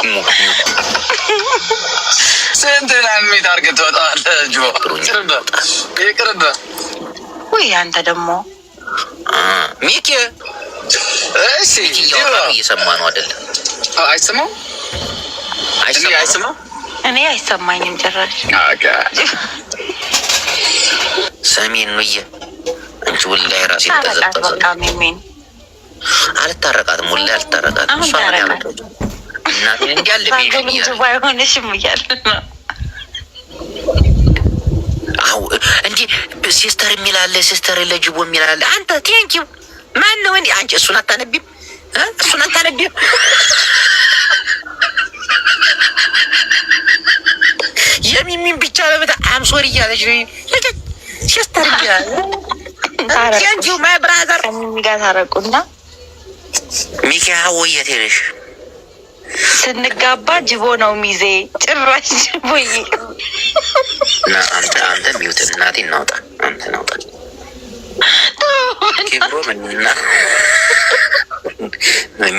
ስንትናን ሚታርገት ወጣለ ጆ ይቅርብ። ወይ አንተ ደግሞ ሚኪ እሺ እየሰማ ነው አይደለም? አይሰማም አይሰማም። እኔ አይሰማኝም ጭራሽ። ሰሜን ነው አንቺ ወላሂ ራሴ ተዘጠዘ። በቃ ሚሚን አልታረቃትም፣ ወላሂ አልታረቃትም። እሷ ምን ያመጣው እናቴ እንዲያለ ቢሆን ባይሆንሽም እያለ ነው። አው እንጂ ሲስተር የሚላለ ሲስተር ለጅቦ የሚላለ አንተ ቴንኪው ማን ነው እንዴ? አንቺ እሱን አታነቢም? እሱን አታነቢም? የሚሚን ብቻ በበታ አምሶሪ እያለች ነው ሲስተር ይላል። ቴንኪው ማይ ብራዘር ከሚሚ ጋር ታረቁና ሚኪ ወየት ሄደሽ ስንጋባ ጅቦ ነው ሚዜ ጭራሽ ጅቦዬ እና አንተ ሚውት እናቴ እናውጣ አንተ ናውጣ ኪብሮ ምንና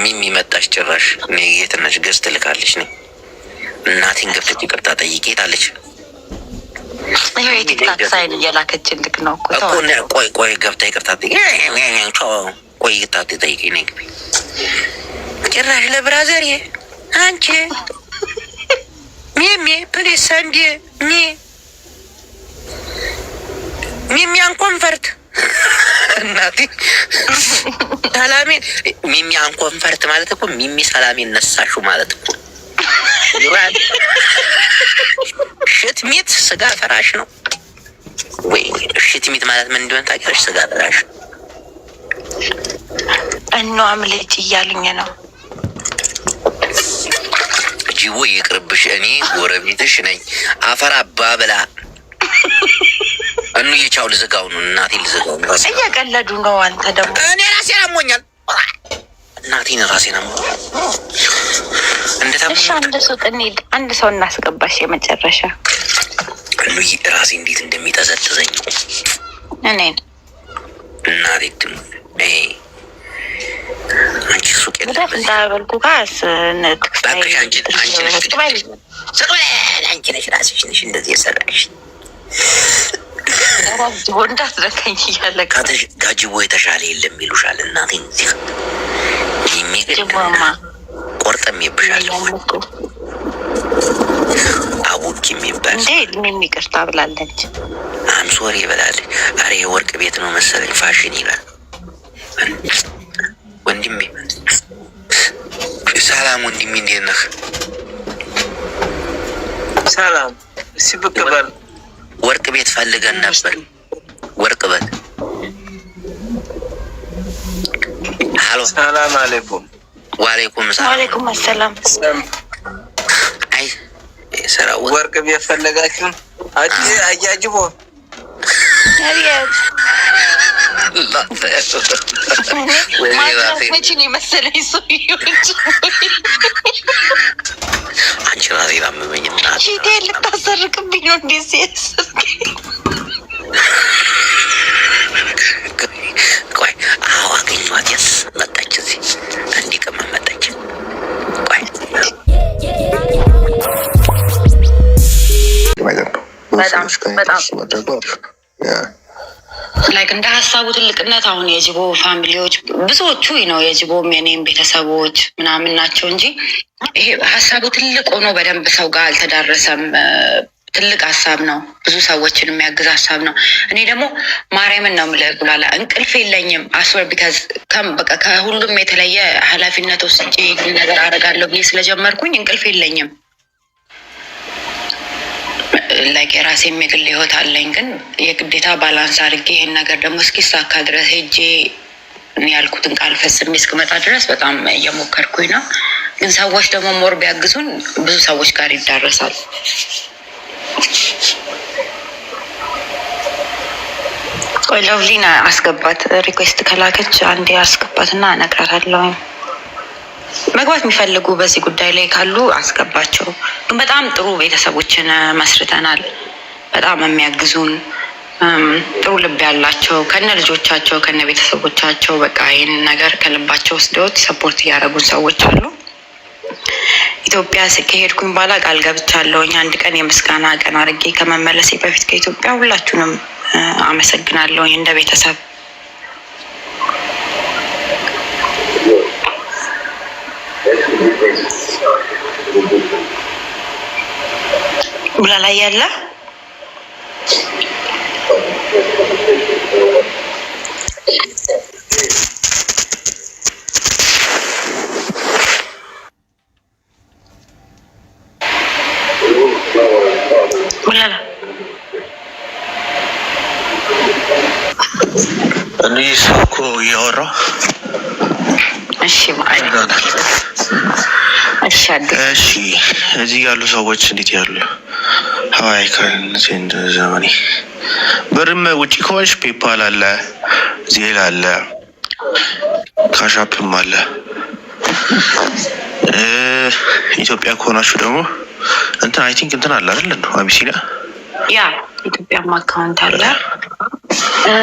ሚሚ መጣሽ ጭራሽ እኔ የትነሽ ገዝ ትልካለች ነኝ እናቴን ገብተሽ ይቅርታ ጠይቄታለች። ይሄ ቲክታክ ሳይን እየላከች እንድክ ነው እኮ ቆይ ገብታ ይቅርታ ቆይ ይቅርታ ጠይቄ ነኝ ግቢ ጭራሽ ለብራዘር አንቺ ሚሚ ፕሊስ ሰንዴ ሚሚያን ኮንፈርት እናቴ ሰላሜን ሚሚያን ኮንፈርት ማለት እኮ ሚሚ ሰላሜን ነሳሹ ማለት እኮ ሽትሚት ስጋ ፈራሽ ነው ወይ? ሽትሚት ማለት ምን እንደሆነ ታውቂያለሽ? ስጋ ፈራሽ እኗም ልጅ እያሉኝ ነው። ጅቦ ይቅርብሽ፣ እኔ ጎረቤትሽ ነኝ። አፈር አባ ብላ እኑ የቻው ልዝጋው ነው እናቴ ልዝጋው ነው። እየቀለዱ ነው። አንተ ደግሞ እኔ ራሴን አሞኛል። እናቴን ራሴን አሞ እሺ፣ አንድ ሰው እንሂድ፣ አንድ ሰው እናስገባሽ። የመጨረሻ እኑ ራሴ እንዴት እንደሚጠዘጥዘኝ እኔን እናቴ ግን አንቺ ሱቅ የለም እንዳበልኩ ካስ አንቺ ነሽ ራስሽ ነሽ እንደዚህ የሰራሽ እንዳትረከኝ እያለ ጋጅቦ የተሻለ የለም ይሉሻል። እናቴን እዚህ የሚገርማ ቆርጠም ይብሻል። አቡ ቡክ የሚባል እንዴ እድሜም ይቅርታ ብላለች። አምሶሪ ብላለች። አሬ የወርቅ ቤት ነው መሰለኝ ፋሽን ይላል ወንድሜ። ሰላም ወንድሜ፣ እንዴት ነህ? ሰላም ሲብቅ በል። ወርቅ ቤት ፈልገን ነበር። ወርቅ ቤት። አሎ ሰላም አለይኩም። ወአለይኩም ሰላም። ወአለይኩም ሰላም። አይ ሰራው ወርቅ ቤት ፈለጋችሁ? አዲስ አያጅቦ ማድረግችን የመሰለኝ ሰውዬዎች አንቺ ራሴ ላመመኝ እና ሺቴ ልታሰርቅብኝ ነው እንዴ? ቆይ አዎ አገኘኋት። የስ መጣች፣ እዚህ እንዲቀመ መጣች። ቆይ ላይክ እንደ ሀሳቡ ትልቅነት አሁን የጅቦ ፋሚሊዎች ብዙዎቹ ነው የጅቦም የኔም ቤተሰቦች ምናምን ናቸው እንጂ ይሄ ሀሳቡ ትልቅ ሆኖ በደንብ ሰው ጋር አልተዳረሰም። ትልቅ ሀሳብ ነው፣ ብዙ ሰዎችን የሚያግዝ ሀሳብ ነው። እኔ ደግሞ ማርያምን ነው የምልህ ብላላ እንቅልፍ የለኝም አስወር ቢካዝ በቃ ከሁሉም የተለየ ኃላፊነት ወስጄ ይህን ነገር አደርጋለሁ ብዬ ስለጀመርኩኝ እንቅልፍ የለኝም። ላይክ የራሴም የግል ህይወት አለኝ፣ ግን የግዴታ ባላንስ አድርጌ ይህን ነገር ደግሞ እስኪሳካ ድረስ ሄጄ ያልኩትን ቃል ፈጽሜ እስክመጣ ድረስ በጣም እየሞከርኩኝ ነው። ግን ሰዎች ደግሞ ሞር ቢያግዙን ብዙ ሰዎች ጋር ይዳረሳል። ቆይ ለቭሊን አስገባት፣ ሪኩዌስት ከላከች አንዴ አስገባትና እነግራታለሁ። መግባት የሚፈልጉ በዚህ ጉዳይ ላይ ካሉ አስገባቸው። ግን በጣም ጥሩ ቤተሰቦችን መስርተናል፣ በጣም የሚያግዙን ጥሩ ልብ ያላቸው ከነ ልጆቻቸው ከነ ቤተሰቦቻቸው በቃ ይህን ነገር ከልባቸው ወስደውት ሰፖርት እያደረጉን ሰዎች አሉ። ኢትዮጵያ ከሄድኩኝ በኋላ ቃል ገብቻለሁኝ አንድ ቀን የምስጋና ቀን አድርጌ ከመመለሴ በፊት ከኢትዮጵያ ሁላችሁንም አመሰግናለሁኝ እንደ ቤተሰብ። ሙላ ላይ ያለ ሙላ እኔ ሰው እኮ እያወራሁ እሺ ማለት እሺ እሺ። እዚህ ያሉ ሰዎች እንዴት ያሉ ሀዋይ ከንሴንድ ዘመኔ ብርም ውጭ ከሆንሽ ፔፓል አለ፣ ዜል አለ፣ ካሻፕም አለ። ኢትዮጵያ ከሆናችሁ ደግሞ እንትን አይ ቲንክ እንትን አለ አይደል ነው አቢሲኒያ ያ ኢትዮጵያም አካውንት አለ።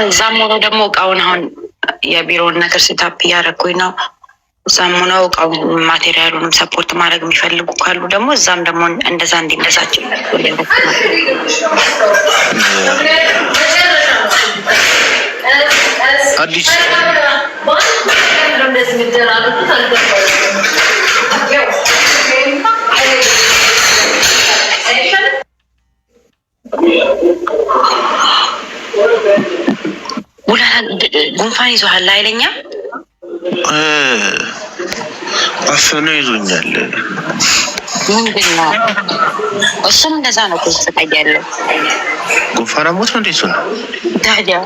እዛም ሆኖ ደግሞ እቃውን አሁን የቢሮውን ነገር ሴታፕ እያደረኩኝ ነው። እዛም ሆኖ እቃውን ማቴሪያሉንም ሰፖርት ማድረግ የሚፈልጉ ካሉ ደግሞ እዛም ደግሞ እንደዛ እንዲነሳቸው አዲስ ጉንፋን ይዞሃል አይለኛ አፈነ ይዞኛል። ምንድን ነው እሱም እንደዛ ነው ተሰቃይ ያለው ጉንፋን ሞት ነው እንዴት ነው ታዲያ?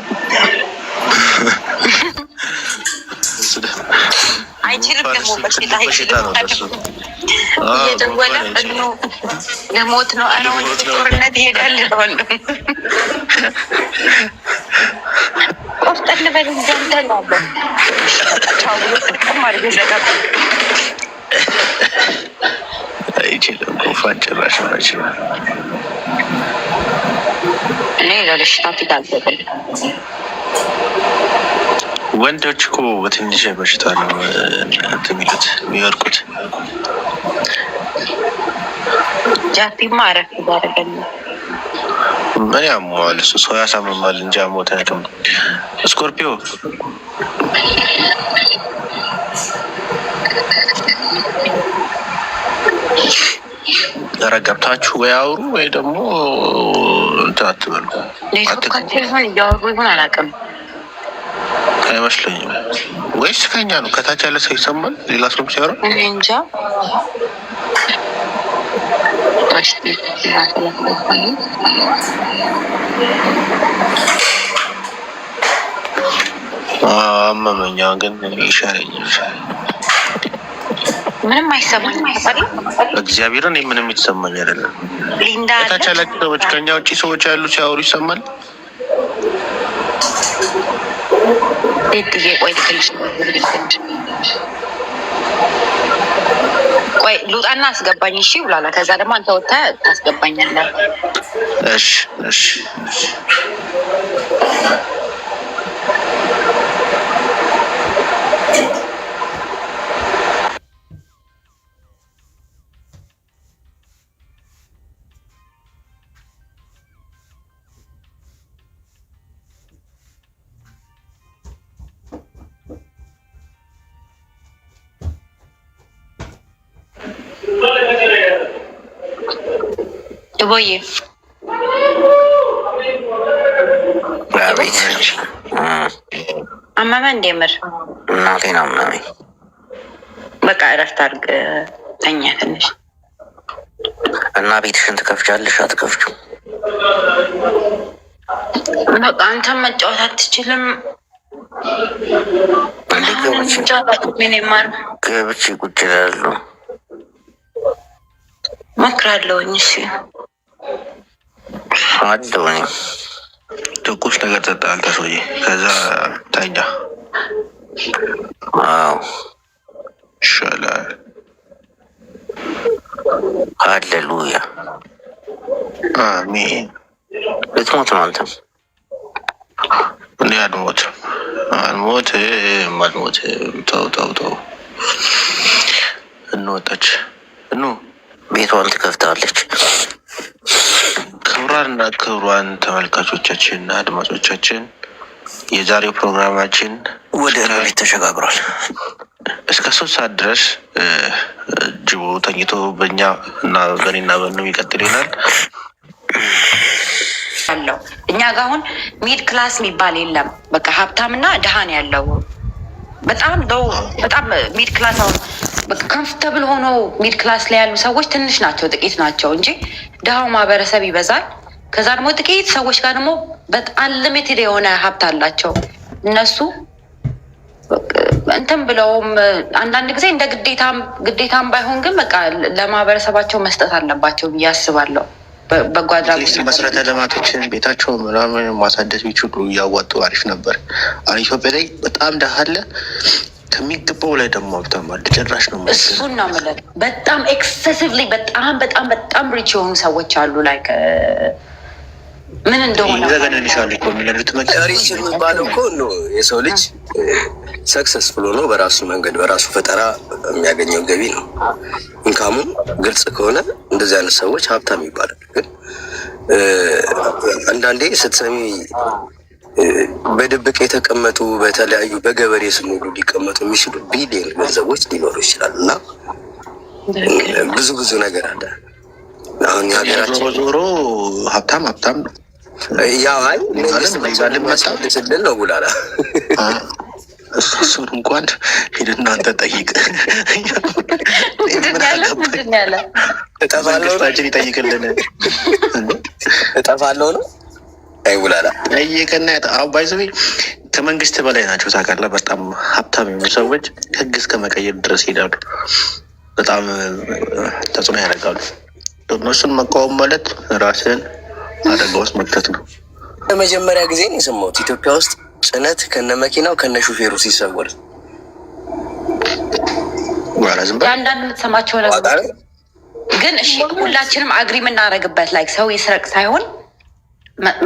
አይችልም ደግሞ በሽታ አይችልም እየደወለ ለሞት ነው አረ ወደ ጦርነት ይሄዳል ነው ቆፍጠን በል ዘንተል አለ አይችልም ጉንፋን ጭራሽ አይችልም። እኔ ለበሽታ ትጋለጠል ወንዶች እኮ በትንሽ በሽታ ነው የሚሉት የሚወርቁት። ጃፒማ አረፍ ያደረገኝ ምን ያሟል እሱ ሰው ያሳምማል እንጂ አሞት አያውቅም። ስኮርፒዮ ገብታችሁ ወይ አውሩ ወይ ደግሞ እንትን አትበሉ። ኔትወርካቸው ይሆን እያወሩ ይሆን አላውቅም። አይመስለኝም። ወይስ ከኛ ነው? ከታች ያለ ሰው ይሰማል? ሌላ ሰው ሲያወራ እኔ እንጃ። አመመኛ ግን ይሻለኛል። ምንም አይሰማኝ። እግዚአብሔርን ምንም የተሰማኝ አይደለም። ሊንዳ ከታች ያላችሁ ሰዎች ከኛ ውጭ ሰዎች ያሉ ሲያወሩ ይሰማል? ቆይ ልውጣና አስገባኝ። እሺ ብሏላ። ከዛ ደግሞ አንተ ወጥተህ ታስገባኛለህ። እሺ እሺ። ቦዬ አቤት። አመመ እንደ ምር እናቴ ነው አመመኝ። በቃ እረፍት አድርግ፣ ተኛ ትንሽ እና ቤትሽን ትከፍቻለሽ አትከፍችም? በቃ አንተም መጫወት አትችልም። ገብቼ ቁጭ እላለሁ። ሞክራለሁኝ። እሺ አለሁኝ። ትኩስ ነገር ጠጣ አንተ ሰውዬ፣ ከዛ ተኛ። አዎ ይሻላል። ሃሌሉያ አሜን። ልትሞት ነው አንተም? እኔ አልሞትም አልሞትም። ተው እንወጣች እኑ ቤቷን ትከፍታለች። ክቡራን ተመልካቾቻችን እና አድማጮቻችን የዛሬው ፕሮግራማችን ወደ ሌሊት ተሸጋግሯል። እስከ 3 ሰዓት ድረስ ጅቡ ተኝቶ በእኛ እና በኔና በኑ ይቀጥል ይላል አለው። እኛ ጋር አሁን ሚድ ክላስ የሚባል የለም። በቃ ሀብታምና ድሃን ያለው በጣም ሚድ ክላስ አሁን በቃ ኮምፎርታብል ሆኖ ሚድ ክላስ ላይ ያሉ ሰዎች ትንሽ ናቸው፣ ጥቂት ናቸው እንጂ ድሃው ማህበረሰብ ይበዛል። ከዛ ደግሞ ጥቂት ሰዎች ጋር ደግሞ በጣም ሊሚትድ የሆነ ሀብት አላቸው። እነሱ እንትን ብለውም አንዳንድ ጊዜ እንደ ግዴታም ባይሆን ግን በቃ ለማህበረሰባቸው መስጠት አለባቸው ብዬ አስባለሁ። በጎ አድራጎት መሰረተ ልማቶችን ቤታቸው ምናምን ማሳደስ ቢችሉ እያዋጡ አሪፍ ነበር። አሁን ኢትዮጵያ ላይ በጣም ደሃ አለ፣ ከሚገባው ላይ ደግሞ ሀብታም አለ። ጭራሽ ነው እሱን ነው የምልህ። በጣም ኤክሰሲቭሊ በጣም ሪች የሆኑ ሰዎች አሉ። ላይ ምን እንደሆነ ዘገነንሻል እኮ የሚለሉት ሪች የሚባለው እኮ ነው የሰው ልጅ ሰክሰስፉል ሆኖ በራሱ መንገድ በራሱ ፈጠራ የሚያገኘው ገቢ ነው። ኢንካሙ ግልጽ ከሆነ እንደዚህ አይነት ሰዎች ሀብታም ይባላል። ግን አንዳንዴ ስትሰሚ በድብቅ የተቀመጡ በተለያዩ በገበሬ ስም ሁሉ ሊቀመጡ የሚችሉ ቢሊዮን ገንዘቦች ሊኖሩ ይችላል እና ብዙ ነገር አለ። አሁን ሀገራችን ዞሮ ሀብታም ያው አይ ስልን ነው ጉላላ እሱን እንኳን ሂድ እናንተ ጠይቅ። መንግስታችን ይጠይቅልን። እጠፋለሁ ነው አይውላላ ጠይቅና ባይዘዌ ከመንግስት በላይ ናቸው ታውቃለህ። በጣም ሀብታም የሆኑ ሰዎች ህግ እስከ መቀየር ድረስ ይሄዳሉ። በጣም ተጽዕኖ ያደርጋሉ። እነሱን መቃወም ማለት ራስን አደጋ ውስጥ መክተት ነው። ለመጀመሪያ ጊዜ ነው የሰማሁት ኢትዮጵያ ውስጥ ጭነት ከነ መኪናው ከነ ሹፌሩ ሲሰወር። አንዳንድ የምትሰማቸው ነገር ግን እሺ፣ ሁላችንም አግሪ የምናደርግበት ላይ ሰው ይስረቅ ሳይሆን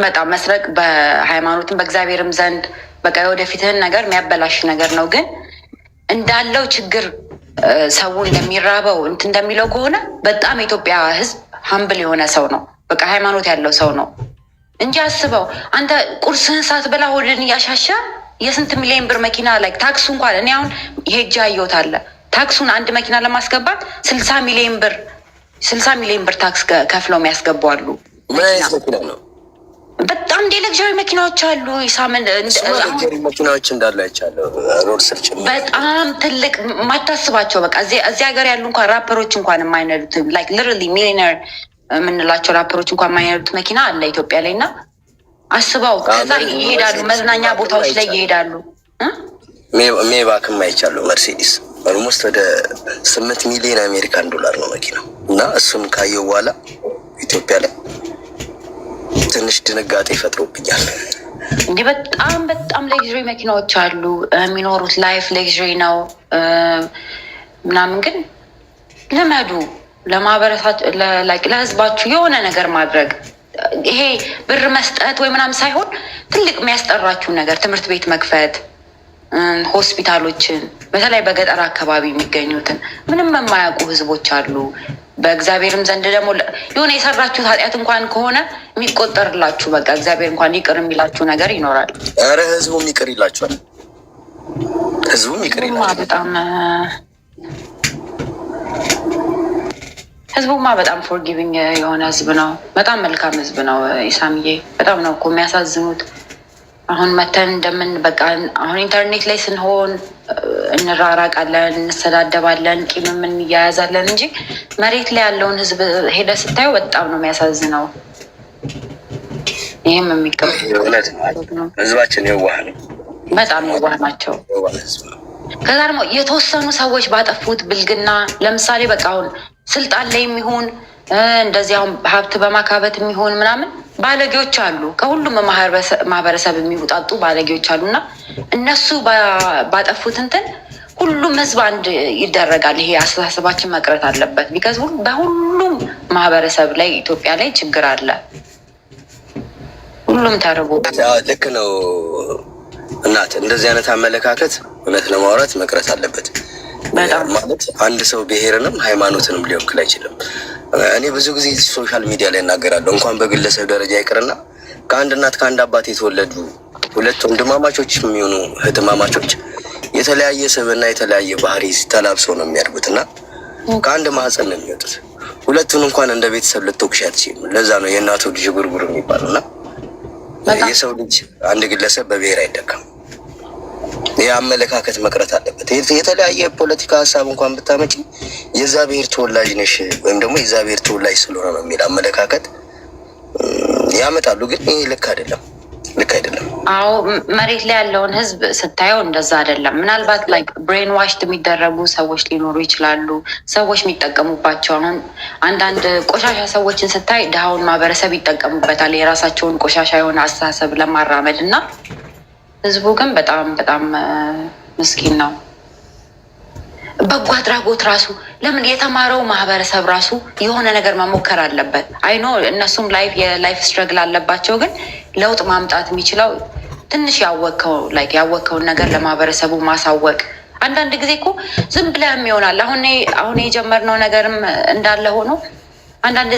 በጣም መስረቅ በሃይማኖትም በእግዚአብሔርም ዘንድ በቃ የወደፊትህን ነገር የሚያበላሽ ነገር ነው። ግን እንዳለው ችግር ሰው እንደሚራበው እንትን እንደሚለው ከሆነ በጣም የኢትዮጵያ ሕዝብ ሀምብል የሆነ ሰው ነው። በቃ ሃይማኖት ያለው ሰው ነው እንጂ አስበው አንተ ቁርስህን ሳትበላ ሆድን እያሻሻ የስንት ሚሊዮን ብር መኪና ላይ ታክሱ እንኳን እኔ አሁን ሄጃ አየሁት አለ። ታክሱን አንድ መኪና ለማስገባት 60 ሚሊዮን ብር 60 ሚሊዮን ብር ታክስ ከፍለው የሚያስገቡ አሉ። ምን አይነት መኪና ነው? በጣም እንደ ለግዠሪ መኪናዎች አሉ። ሳምን መኪናዎች እንዳሉ አይቻለሁ። ሮድ ስር ጭምር በጣም ትልቅ ማታስባቸው በቃ እዚህ ሀገር ያሉ እንኳን ራፐሮች እንኳን የማይነዱት ላይክ ሊትራሊ ሚሊዮነር የምንላቸው ራፐሮች እንኳን የማይነዱት መኪና አለ ኢትዮጵያ ላይ እና አስበው ከዛ ይሄዳሉ፣ መዝናኛ ቦታዎች ላይ ይሄዳሉ። ሜባክም አይቻለሁ። መርሴዲስ ኦልሞስት ወደ 8 ሚሊዮን አሜሪካን ዶላር ነው መኪናው እና እሱን ካየው በኋላ ኢትዮጵያ ላይ ትንሽ ድንጋጤ ፈጥሮብኛል። እንዲህ በጣም ሌግዥሪ መኪናዎች አሉ። የሚኖሩት ላይፍ ሌግዥሪ ነው ምናምን። ግን ልመዱ ለህዝባችሁ የሆነ ነገር ማድረግ። ይሄ ብር መስጠት ወይ ምናምን ሳይሆን ትልቅ የሚያስጠራችሁ ነገር ትምህርት ቤት መክፈት፣ ሆስፒታሎችን በተለይ በገጠር አካባቢ የሚገኙትን ምንም የማያውቁ ህዝቦች አሉ። በእግዚአብሔርም ዘንድ ደግሞ የሆነ የሰራችሁት ኃጢአት እንኳን ከሆነ የሚቆጠርላችሁ በቃ እግዚአብሔር እንኳን ይቅር የሚላችሁ ነገር ይኖራል። ኧረ ህዝቡም ይቅር ይላችኋል። ህዝቡም ይቅር ይላችኋል። ህዝቡማ በጣም ፎርጊቪንግ የሆነ ህዝብ ነው። በጣም መልካም ህዝብ ነው። ኢሳምዬ በጣም ነው እኮ የሚያሳዝኑት። አሁን መተን እንደምን በቃ አሁን ኢንተርኔት ላይ ስንሆን እንራራቃለን፣ እንሰዳደባለን፣ ቂምም እንያያዛለን እንጂ መሬት ላይ ያለውን ህዝብ ሄደ ስታየው በጣም ነው የሚያሳዝነው። ይህም የሚቀር ህዝባችን የዋህ ነው። በጣም የዋህ ናቸው። ከዛ ደግሞ የተወሰኑ ሰዎች ባጠፉት ብልግና ለምሳሌ በቃ አሁን ስልጣን ላይ የሚሆን እንደዚህ አሁን ሀብት በማካበት የሚሆን ምናምን ባለጌዎች አሉ። ከሁሉም ማህበረሰብ የሚውጣጡ ባለጌዎች አሉ እና እነሱ ባጠፉት እንትን ሁሉም ህዝብ አንድ ይደረጋል። ይሄ አስተሳሰባችን መቅረት አለበት። ቢካዝ በሁሉም ማህበረሰብ ላይ ኢትዮጵያ ላይ ችግር አለ። ሁሉም ተርቦ ልክ ነው እናት። እንደዚህ አይነት አመለካከት እውነት ለማውራት መቅረት አለበት። ማለት አንድ ሰው ብሔርንም ሃይማኖትንም ሊወክል አይችልም። እኔ ብዙ ጊዜ ሶሻል ሚዲያ ላይ እናገራለሁ። እንኳን በግለሰብ ደረጃ ይቅርና ከአንድ እናት ከአንድ አባት የተወለዱ ሁለት ወንድማማቾች የሚሆኑ እህትማማቾች የተለያየ ስብዕና የተለያየ ባህሪ ተላብሰው ነው የሚያድጉት እና ከአንድ ማህፀን ነው የሚወጡት። ሁለቱን እንኳን እንደ ቤተሰብ ልትወቅሽ አትችይም። ለዛ ነው የእናቱ ልጅ ጉርጉር የሚባለው እና የሰው ልጅ አንድ ግለሰብ በብሔር አይደካም። ይህ አመለካከት መቅረት አለበት። የተለያየ ፖለቲካ ሀሳብ እንኳን ብታመጪ የዛ ብሔር ተወላጅ ነሽ ወይም ደግሞ የዛ ብሔር ተወላጅ ስለሆነ ነው የሚል አመለካከት ያመጣሉ። ግን ይህ ልክ አይደለም፣ ልክ አይደለም። አዎ መሬት ላይ ያለውን ህዝብ ስታየው እንደዛ አይደለም። ምናልባት ላይክ ብሬን ዋሽድ የሚደረጉ ሰዎች ሊኖሩ ይችላሉ፣ ሰዎች የሚጠቀሙባቸው። አሁን አንዳንድ ቆሻሻ ሰዎችን ስታይ ድሃውን ማህበረሰብ ይጠቀሙበታል የራሳቸውን ቆሻሻ የሆነ አስተሳሰብ ለማራመድ እና ህዝቡ ግን በጣም ምስኪን ነው። በጎ አድራጎት ራሱ ለምን የተማረው ማህበረሰብ ራሱ የሆነ ነገር መሞከር አለበት። አይኖ እነሱም የላይፍ ስትረግል አለባቸው። ግን ለውጥ ማምጣት የሚችለው ትንሽ ያወቅከውን ነገር ለማህበረሰቡ ማሳወቅ። አንዳንድ ጊዜ እኮ ዝም ብለህም ይሆናል። አሁን የጀመርነው ነገርም እንዳለ ሆኖ አንዳንድ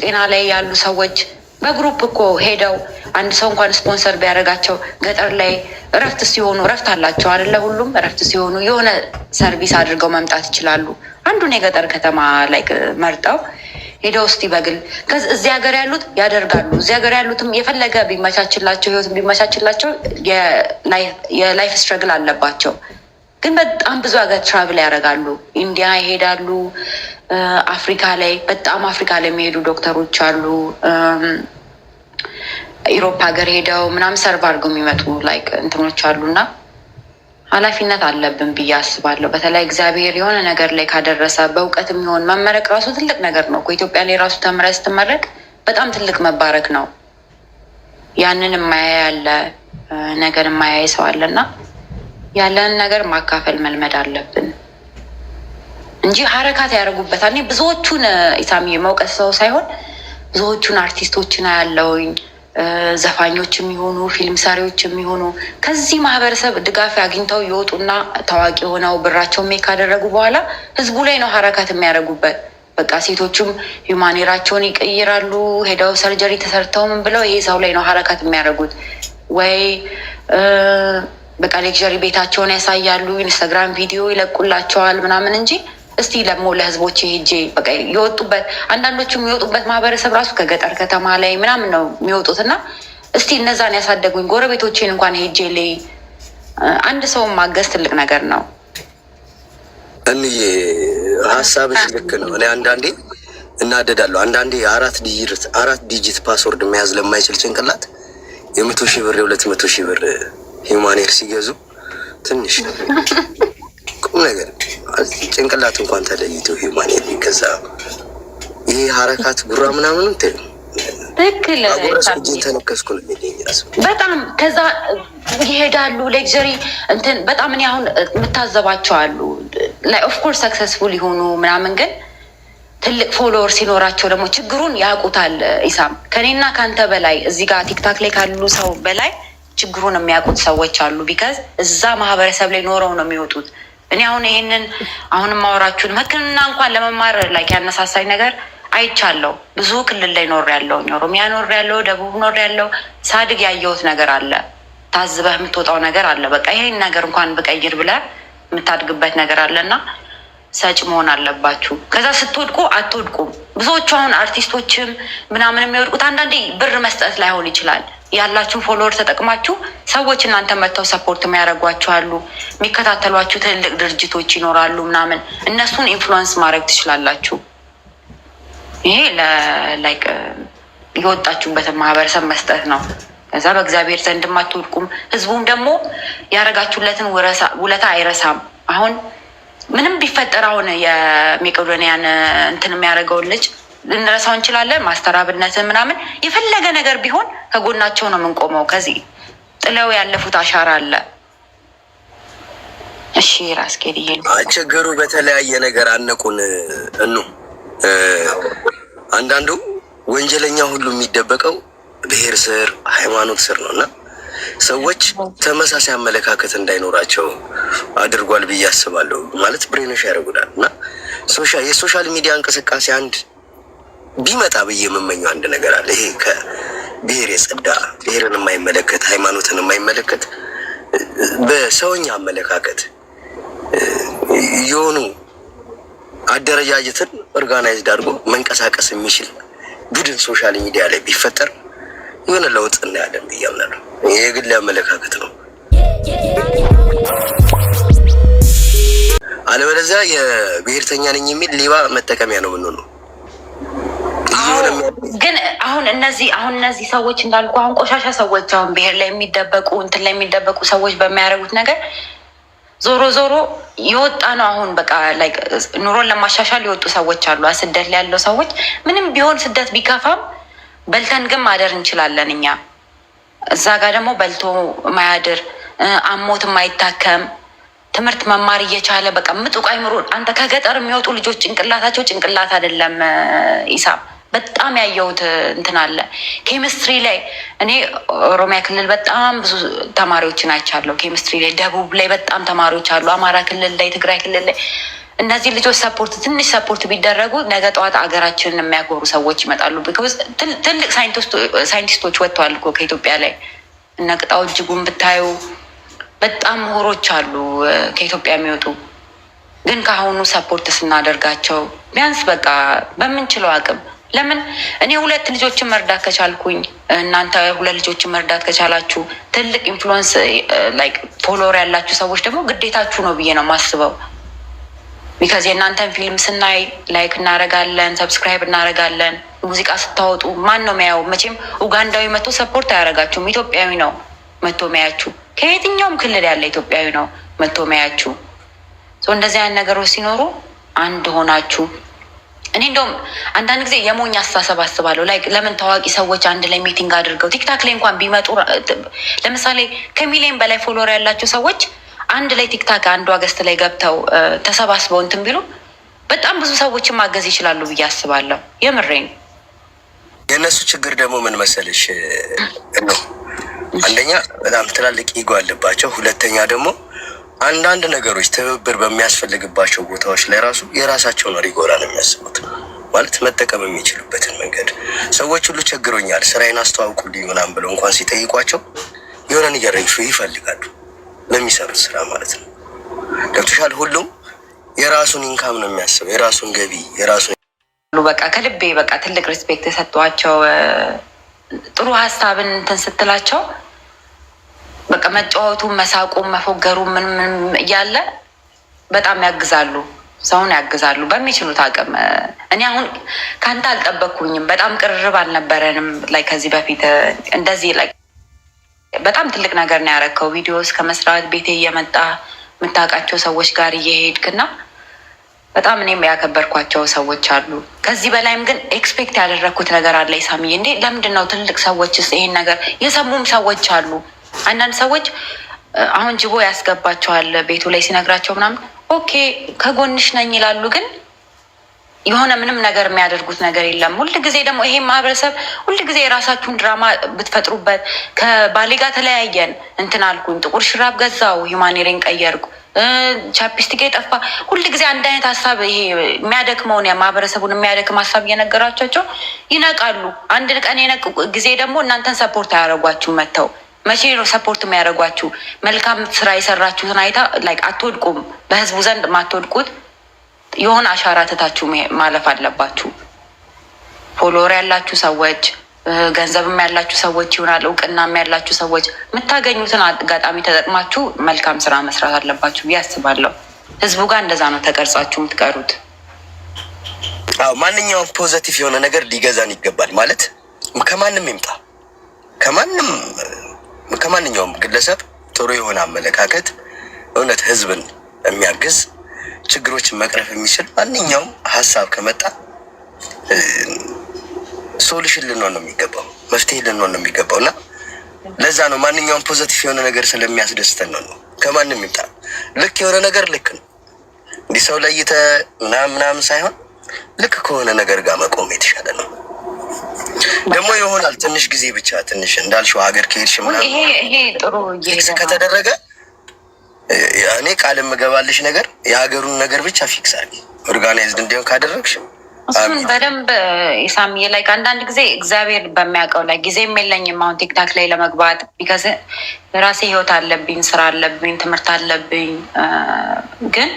ጤና ላይ ያሉ ሰዎች በግሩፕ እኮ ሄደው አንድ ሰው እንኳን ስፖንሰር ቢያደርጋቸው ገጠር ላይ እረፍት አላቸው አይደለ? ሁሉም እረፍት ሲሆኑ የሆነ ሰርቪስ አድርገው መምጣት ይችላሉ። አንዱን የገጠር ከተማ ላይ መርጠው ሄደው እስቲ በግል እዚህ ሀገር ያሉት ያደርጋሉ። እዚህ ሀገር ያሉትም የፈለገ ቢመቻችላቸው ህይወት ቢመቻችላቸው የላይፍ ስትረግል አለባቸው። ግን በጣም ብዙ ሀገር ትራቭል ያደርጋሉ። ኢንዲያ ይሄዳሉ። አፍሪካ ላይ የሚሄዱ ዶክተሮች አሉ። ኢሮፓ ሀገር ሄደው ምናምን ሰርቭ አድርገው የሚመጡ እንትኖች አሉ እና ኃላፊነት አለብን ብዬ አስባለሁ። በተለይ እግዚአብሔር የሆነ ነገር ላይ ካደረሰ በእውቀት የሚሆን መመረቅ ራሱ ትልቅ ነገር ነው። ኢትዮጵያ ላይ ራሱ ተምረህ ስትመረቅ በጣም ትልቅ መባረክ ነው። ያንን የማያይ ያለ ነገር የማያይ ሰው አለ እና ያለንን ነገር ማካፈል መልመድ አለብን እንጂ ሀረካት ያደርጉበታል። እኔ ብዙዎቹን ኢሳሚ መውቀስ ሰው ሳይሆን ብዙዎቹን አርቲስቶችን ያለውኝ ዘፋኞች የሚሆኑ ፊልም ሰሪዎች የሚሆኑ ከዚህ ማህበረሰብ ድጋፍ አግኝተው ይወጡና ታዋቂ ሆነው ብራቸውን ሜክ ካደረጉ በኋላ ህዝቡ ላይ ነው ሀረካት የሚያደርጉበት። በቃ ሴቶቹም ሂውማኔራቸውን ይቀይራሉ። ሄደው ሰርጀሪ ተሰርተው ምን ብለው ይሄ ሰው ላይ ነው ሀረካት የሚያደርጉት። ወይ በቃ ሌክዠሪ ቤታቸውን ያሳያሉ፣ ኢንስታግራም ቪዲዮ ይለቁላቸዋል ምናምን እንጂ እስቲ ደግሞ ለህዝቦች ሄጄ በቃ የወጡበት አንዳንዶቹ የሚወጡበት ማህበረሰብ ራሱ ከገጠር ከተማ ላይ ምናምን ነው የሚወጡት እና እስቲ እነዛን ያሳደጉኝ ጎረቤቶቼን እንኳን ሄጄ ላይ አንድ ሰውን ማገዝ ትልቅ ነገር ነው። እንዬ ሀሳብሽ ልክ ነው። እኔ አንዳንዴ እናደዳለሁ። አንዳንዴ አራት ዲጂት ፓስወርድ መያዝ ለማይችል ጭንቅላት የ100,000 ብር የ200,000 ብር ሂውማኔር ሲገዙ ትንሽ ቁም ነገር ጭንቅላት እንኳን ተለይቶ ሂውማኔር የሚገዛ ይሄ ሀረካት ጉራ ምናምን ትክክል ተነከስኩ ነው የሚለኝ ራሱ በጣም ከዛ ይሄዳሉ ሌክዠሪ እንትን በጣም እኔ አሁን የምታዘባቸው አሉ ላይ ኦፍኮርስ ሰክሰስፉል የሆኑ ምናምን ግን ትልቅ ፎሎወር ሲኖራቸው ደግሞ ችግሩን ያውቁታል። ኢሳም ከኔና ከአንተ በላይ እዚህ ጋር ቲክታክ ላይ ካሉ ሰው በላይ ችግሩን የሚያውቁት ሰዎች አሉ። ቢካዝ እዛ ማህበረሰብ ላይ ኖረው ነው የሚወጡት። እኔ አሁን ይሄንን አሁንም ማወራችሁን ሕክምና እንኳን ለመማር ላይ ያነሳሳኝ ነገር አይቻለሁ። ብዙ ክልል ላይ ኖር ያለው ኦሮሚያ ኖር ያለው ደቡብ ኖር ያለው ሳድግ ያየሁት ነገር አለ። ታዝበህ የምትወጣው ነገር አለ። በቃ ይሄን ነገር እንኳን ብቀይር ብለህ የምታድግበት ነገር አለና ሰጭ መሆን አለባችሁ። ከዛ ስትወድቁ አትወድቁም። ብዙዎቹ አሁን አርቲስቶችም ምናምን የሚወድቁት አንዳንዴ ብር መስጠት ላይሆን ይችላል። ያላችሁን ፎሎወር ተጠቅማችሁ ሰዎች እናንተ መጥተው ሰፖርት የሚያደርጓችሁ አሉ። የሚከታተሏችሁ ትልልቅ ድርጅቶች ይኖራሉ ምናምን እነሱን ኢንፍሉዌንስ ማድረግ ትችላላችሁ። ይሄ ላይክ የወጣችሁበትን ማህበረሰብ መስጠት ነው። ከዛ በእግዚአብሔር ዘንድም አትወድቁም። ህዝቡም ደግሞ ያደረጋችሁለትን ውለታ አይረሳም። አሁን ምንም ቢፈጠር አሁን የሜቄዶኒያን እንትን የሚያደርገውን ልጅ ልንረሳው እንችላለን። ማስተራብነትን ምናምን የፈለገ ነገር ቢሆን ከጎናቸው ነው የምንቆመው። ከዚህ ጥለው ያለፉት አሻራ አለ። እሺ ራስኬድ ችግሩ በተለያየ ነገር አነቁን እኑ አንዳንዱ ወንጀለኛ ሁሉ የሚደበቀው ብሔር ስር ሃይማኖት ስር ነው እና ሰዎች ተመሳሳይ አመለካከት እንዳይኖራቸው አድርጓል ብዬ አስባለሁ። ማለት ብሬኖሽ ያደርጉናል እና የሶሻል ሚዲያ እንቅስቃሴ አንድ ቢመጣ ብዬ የምመኘው አንድ ነገር አለ። ይሄ ከብሔር የጸዳ ብሔርን የማይመለከት ሃይማኖትን የማይመለከት በሰውኛ አመለካከት የሆኑ አደረጃጀትን ኦርጋናይዝድ አድርጎ መንቀሳቀስ የሚችል ቡድን ሶሻል ሚዲያ ላይ ቢፈጠር የሆነ ለውጥ እናያለን ብዬ አምናለሁ። ይሄ የግል አመለካከት ነው። አለበለዚያ የብሔርተኛ ነኝ የሚል ሌባ መጠቀሚያ ነው የምንሆነው። ግን አሁን እነዚህ ሰዎች እንዳልኩ አሁን ቆሻሻ ሰዎች አሁን ብሔር ላይ የሚደበቁ እንትን ላይ የሚደበቁ ሰዎች በሚያደርጉት ነገር ዞሮ የወጣ ነው። አሁን በቃ ላይ ኑሮን ለማሻሻል የወጡ ሰዎች አሉ። ስደት ላይ ያለው ሰዎች ምንም ቢሆን ስደት ቢከፋም በልተን ግን ማደር እንችላለን። እኛ እዛ ጋር ደግሞ በልቶ ማያድር አሞት የማይታከም ትምህርት መማር እየቻለ በቃ ምጡቅ አይምሮ አንተ ከገጠር የሚወጡ ልጆች ጭንቅላታቸው ጭንቅላት አይደለም። ኢሳም በጣም ያየሁት እንትን አለ። ኬሚስትሪ ላይ እኔ ኦሮሚያ ክልል በጣም ብዙ ተማሪዎችን አይቻለሁ። ኬሚስትሪ ላይ ደቡብ ላይ በጣም ተማሪዎች አሉ። አማራ ክልል ላይ፣ ትግራይ ክልል ላይ እነዚህ ልጆች ትንሽ ሰፖርት ቢደረጉ ነገ ጠዋት አገራችንን የሚያኮሩ ሰዎች ይመጣሉ። ቢኮዝ ትልቅ ሳይንቲስቶች ወጥተዋል እኮ ከኢትዮጵያ ላይ። እነ ቅጣው እጅጉን ብታዩ በጣም ምሁሮች አሉ ከኢትዮጵያ የሚወጡ። ግን ከአሁኑ ሰፖርት ስናደርጋቸው ቢያንስ በቃ በምንችለው አቅም ለምን እኔ 2 ልጆችን መርዳት ከቻልኩኝ እናንተ 2 ልጆችን መርዳት ከቻላችሁ ትልቅ ኢንፍሉዌንስ ላይክ ፎሎወር ያላችሁ ሰዎች ደግሞ ግዴታችሁ ነው ብዬ ነው የማስበው። ቢካዝ የእናንተን ፊልም ስናይ ላይክ እናደርጋለን፣ ሰብስክራይብ እናደርጋለን። ሙዚቃ ስታወጡ ማን ነው የሚያየው? መቼም ኡጋንዳዊ መቶ ሰፖርት አያደርጋችሁም። ኢትዮጵያዊ ነው መቶ ሚያችሁ። ከየትኛውም ክልል ያለ ኢትዮጵያዊ ነው መቶ ሚያችሁ። እንደዚህ አይነት ነገሮች ሲኖሩ አንድ ሆናችሁ እኔ እንደውም አንዳንድ ጊዜ የሞኝ አስተሳሰብ አስባለሁ። ላይ ለምን ታዋቂ ሰዎች አንድ ላይ ሚቲንግ አድርገው ቲክታክ ላይ እንኳን ቢመጡ ለምሳሌ ከሚሊዮን በላይ ፎሎወር ያላቸው ሰዎች አንድ ላይ ቲክታክ አንዱ አገስት ላይ ገብተው ተሰባስበው እንትን ቢሉ በጣም ብዙ ሰዎችን ማገዝ ይችላሉ ብዬ አስባለሁ። የምሬን። የእነሱ ችግር ደግሞ ምን መሰለሽ ነው፣ አንደኛ በጣም ትላልቅ ኢጎ አለባቸው። ሁለተኛ ደግሞ አንዳንድ ነገሮች ትብብር በሚያስፈልግባቸው ቦታዎች ላይ ራሱ የራሳቸውን ሪጎራ ነው የሚያስቡት። ማለት መጠቀም የሚችሉበትን መንገድ ሰዎች ሁሉ ቸግሮኛል ስራዬን አስተዋውቁልኝ ምናምን ብለው እንኳን ሲጠይቋቸው የሆነ ነገር ይፈልጋሉ ለሚሰሩት ስራ ማለት ነው። ገብቶሻል? ሁሉም የራሱን ኢንካም ነው የሚያስበው፣ የራሱን ገቢ፣ የራሱን በቃ ከልቤ በቃ ትልቅ ሪስፔክት የሰጧቸው ጥሩ ሀሳብን እንትን ስትላቸው በቃ መጫወቱም መሳቁም መፎገሩም ምንም እያለ በጣም ያግዛሉ፣ ሰውን ያግዛሉ በሚችሉት አቅም። እኔ አሁን ከአንተ አልጠበቅኩኝም፣ በጣም ቅርርብ አልነበረንም ላይ ከዚህ በፊት እንደዚህ ላይ በጣም ትልቅ ነገር ነው ያረከው። ቪዲዮ እስከ መስራት ቤቴ እየመጣ የምታውቃቸው ሰዎች ጋር እየሄድክና በጣም እኔም ያከበርኳቸው ሰዎች አሉ። ከዚህ በላይም ግን ኤክስፔክት ያደረግኩት ነገር አለ። ኢሳምዬ እንዴ ለምንድን ነው ትልቅ ሰዎችስ ይሄን ነገር የሰሙም ሰዎች አሉ። አንዳንድ ሰዎች አሁን ጅቦ ያስገባቸዋል ቤቱ ላይ ሲነግራቸው ምናምን ኦኬ ከጎንሽ ነኝ ይላሉ፣ ግን የሆነ ምንም ነገር የሚያደርጉት ነገር የለም። ሁል ጊዜ ደግሞ ይሄ ማህበረሰብ ሁል ጊዜ የራሳችሁን ድራማ ብትፈጥሩበት፣ ከባሌ ጋር ተለያየን እንትን አልኩኝ፣ ጥቁር ሽራብ ገዛው፣ ሂማኔሬን ቀየርኩ፣ ቻፕስቲክ የጠፋ፣ ሁል ጊዜ አንድ አይነት ሀሳብ ይሄ የሚያደክመውን የማህበረሰቡን የሚያደክም ሀሳብ እየነገራቸው ይነቃሉ። አንድ ቀን የነቁ ጊዜ ደግሞ እናንተን ሰፖርት አያደርጓችሁ መጥተው። መቼ ነው ሰፖርት የሚያደርጓችሁ? መልካም ስራ የሰራችሁትን አይታ ላይክ አትወድቁም። በህዝቡ ዘንድ ማትወድቁት የሆነ አሻራ ትታችሁ ማለፍ አለባችሁ። ፎሎወር ያላችሁ ሰዎች፣ ገንዘብም ያላችሁ ሰዎች ይሆናል፣ እውቅናም ያላችሁ ሰዎች የምታገኙትን አጋጣሚ ተጠቅማችሁ መልካም ስራ መስራት አለባችሁ ብዬ አስባለሁ። ህዝቡ ጋር እንደዛ ነው ተቀርጻችሁ የምትቀሩት። አዎ ማንኛውም ፖዘቲቭ የሆነ ነገር ሊገዛን ይገባል። ማለት ከማንም ይምጣ ከማንኛውም ግለሰብ ጥሩ የሆነ አመለካከት፣ እውነት ህዝብን የሚያግዝ ችግሮችን መቅረፍ የሚችል ማንኛውም ሀሳብ ከመጣ ሶሉሽን ልንሆን ነው የሚገባው፣ መፍትሄ ልንሆን ነው የሚገባው። እና ለዛ ነው ማንኛውም ፖዘቲቭ የሆነ ነገር ስለሚያስደስተን ነው። ከማንም ይምጣ ልክ የሆነ ነገር ልክ ነው። እንዲህ ሰው ለይተ ምናምን ሳይሆን ልክ ከሆነ ነገር ጋር መቆም የተሻለ ነው። ደግሞ ይሆናል ትንሽ ጊዜ ብቻ ትንሽ እንዳልሽው ሀገር ከሄድሽ ምናምን ይሄ ጥሩ ፊክስ ከተደረገ እኔ ቃል የምገባልሽ ነገር የሀገሩን ነገር ብቻ ፊክስ አድርጊ። ኦርጋናይዝድ እንዲሆን ካደረግሽ እሱን በደንብ ኢሳምዬ ላይ አንዳንድ ጊዜ እግዚአብሔር በሚያውቀው ላይ ጊዜም የለኝም አሁን ቲክታክ ላይ ለመግባት ቢካዝ የራሴ ህይወት አለብኝ፣ ስራ አለብኝ፣ ትምህርት አለብኝ። ግን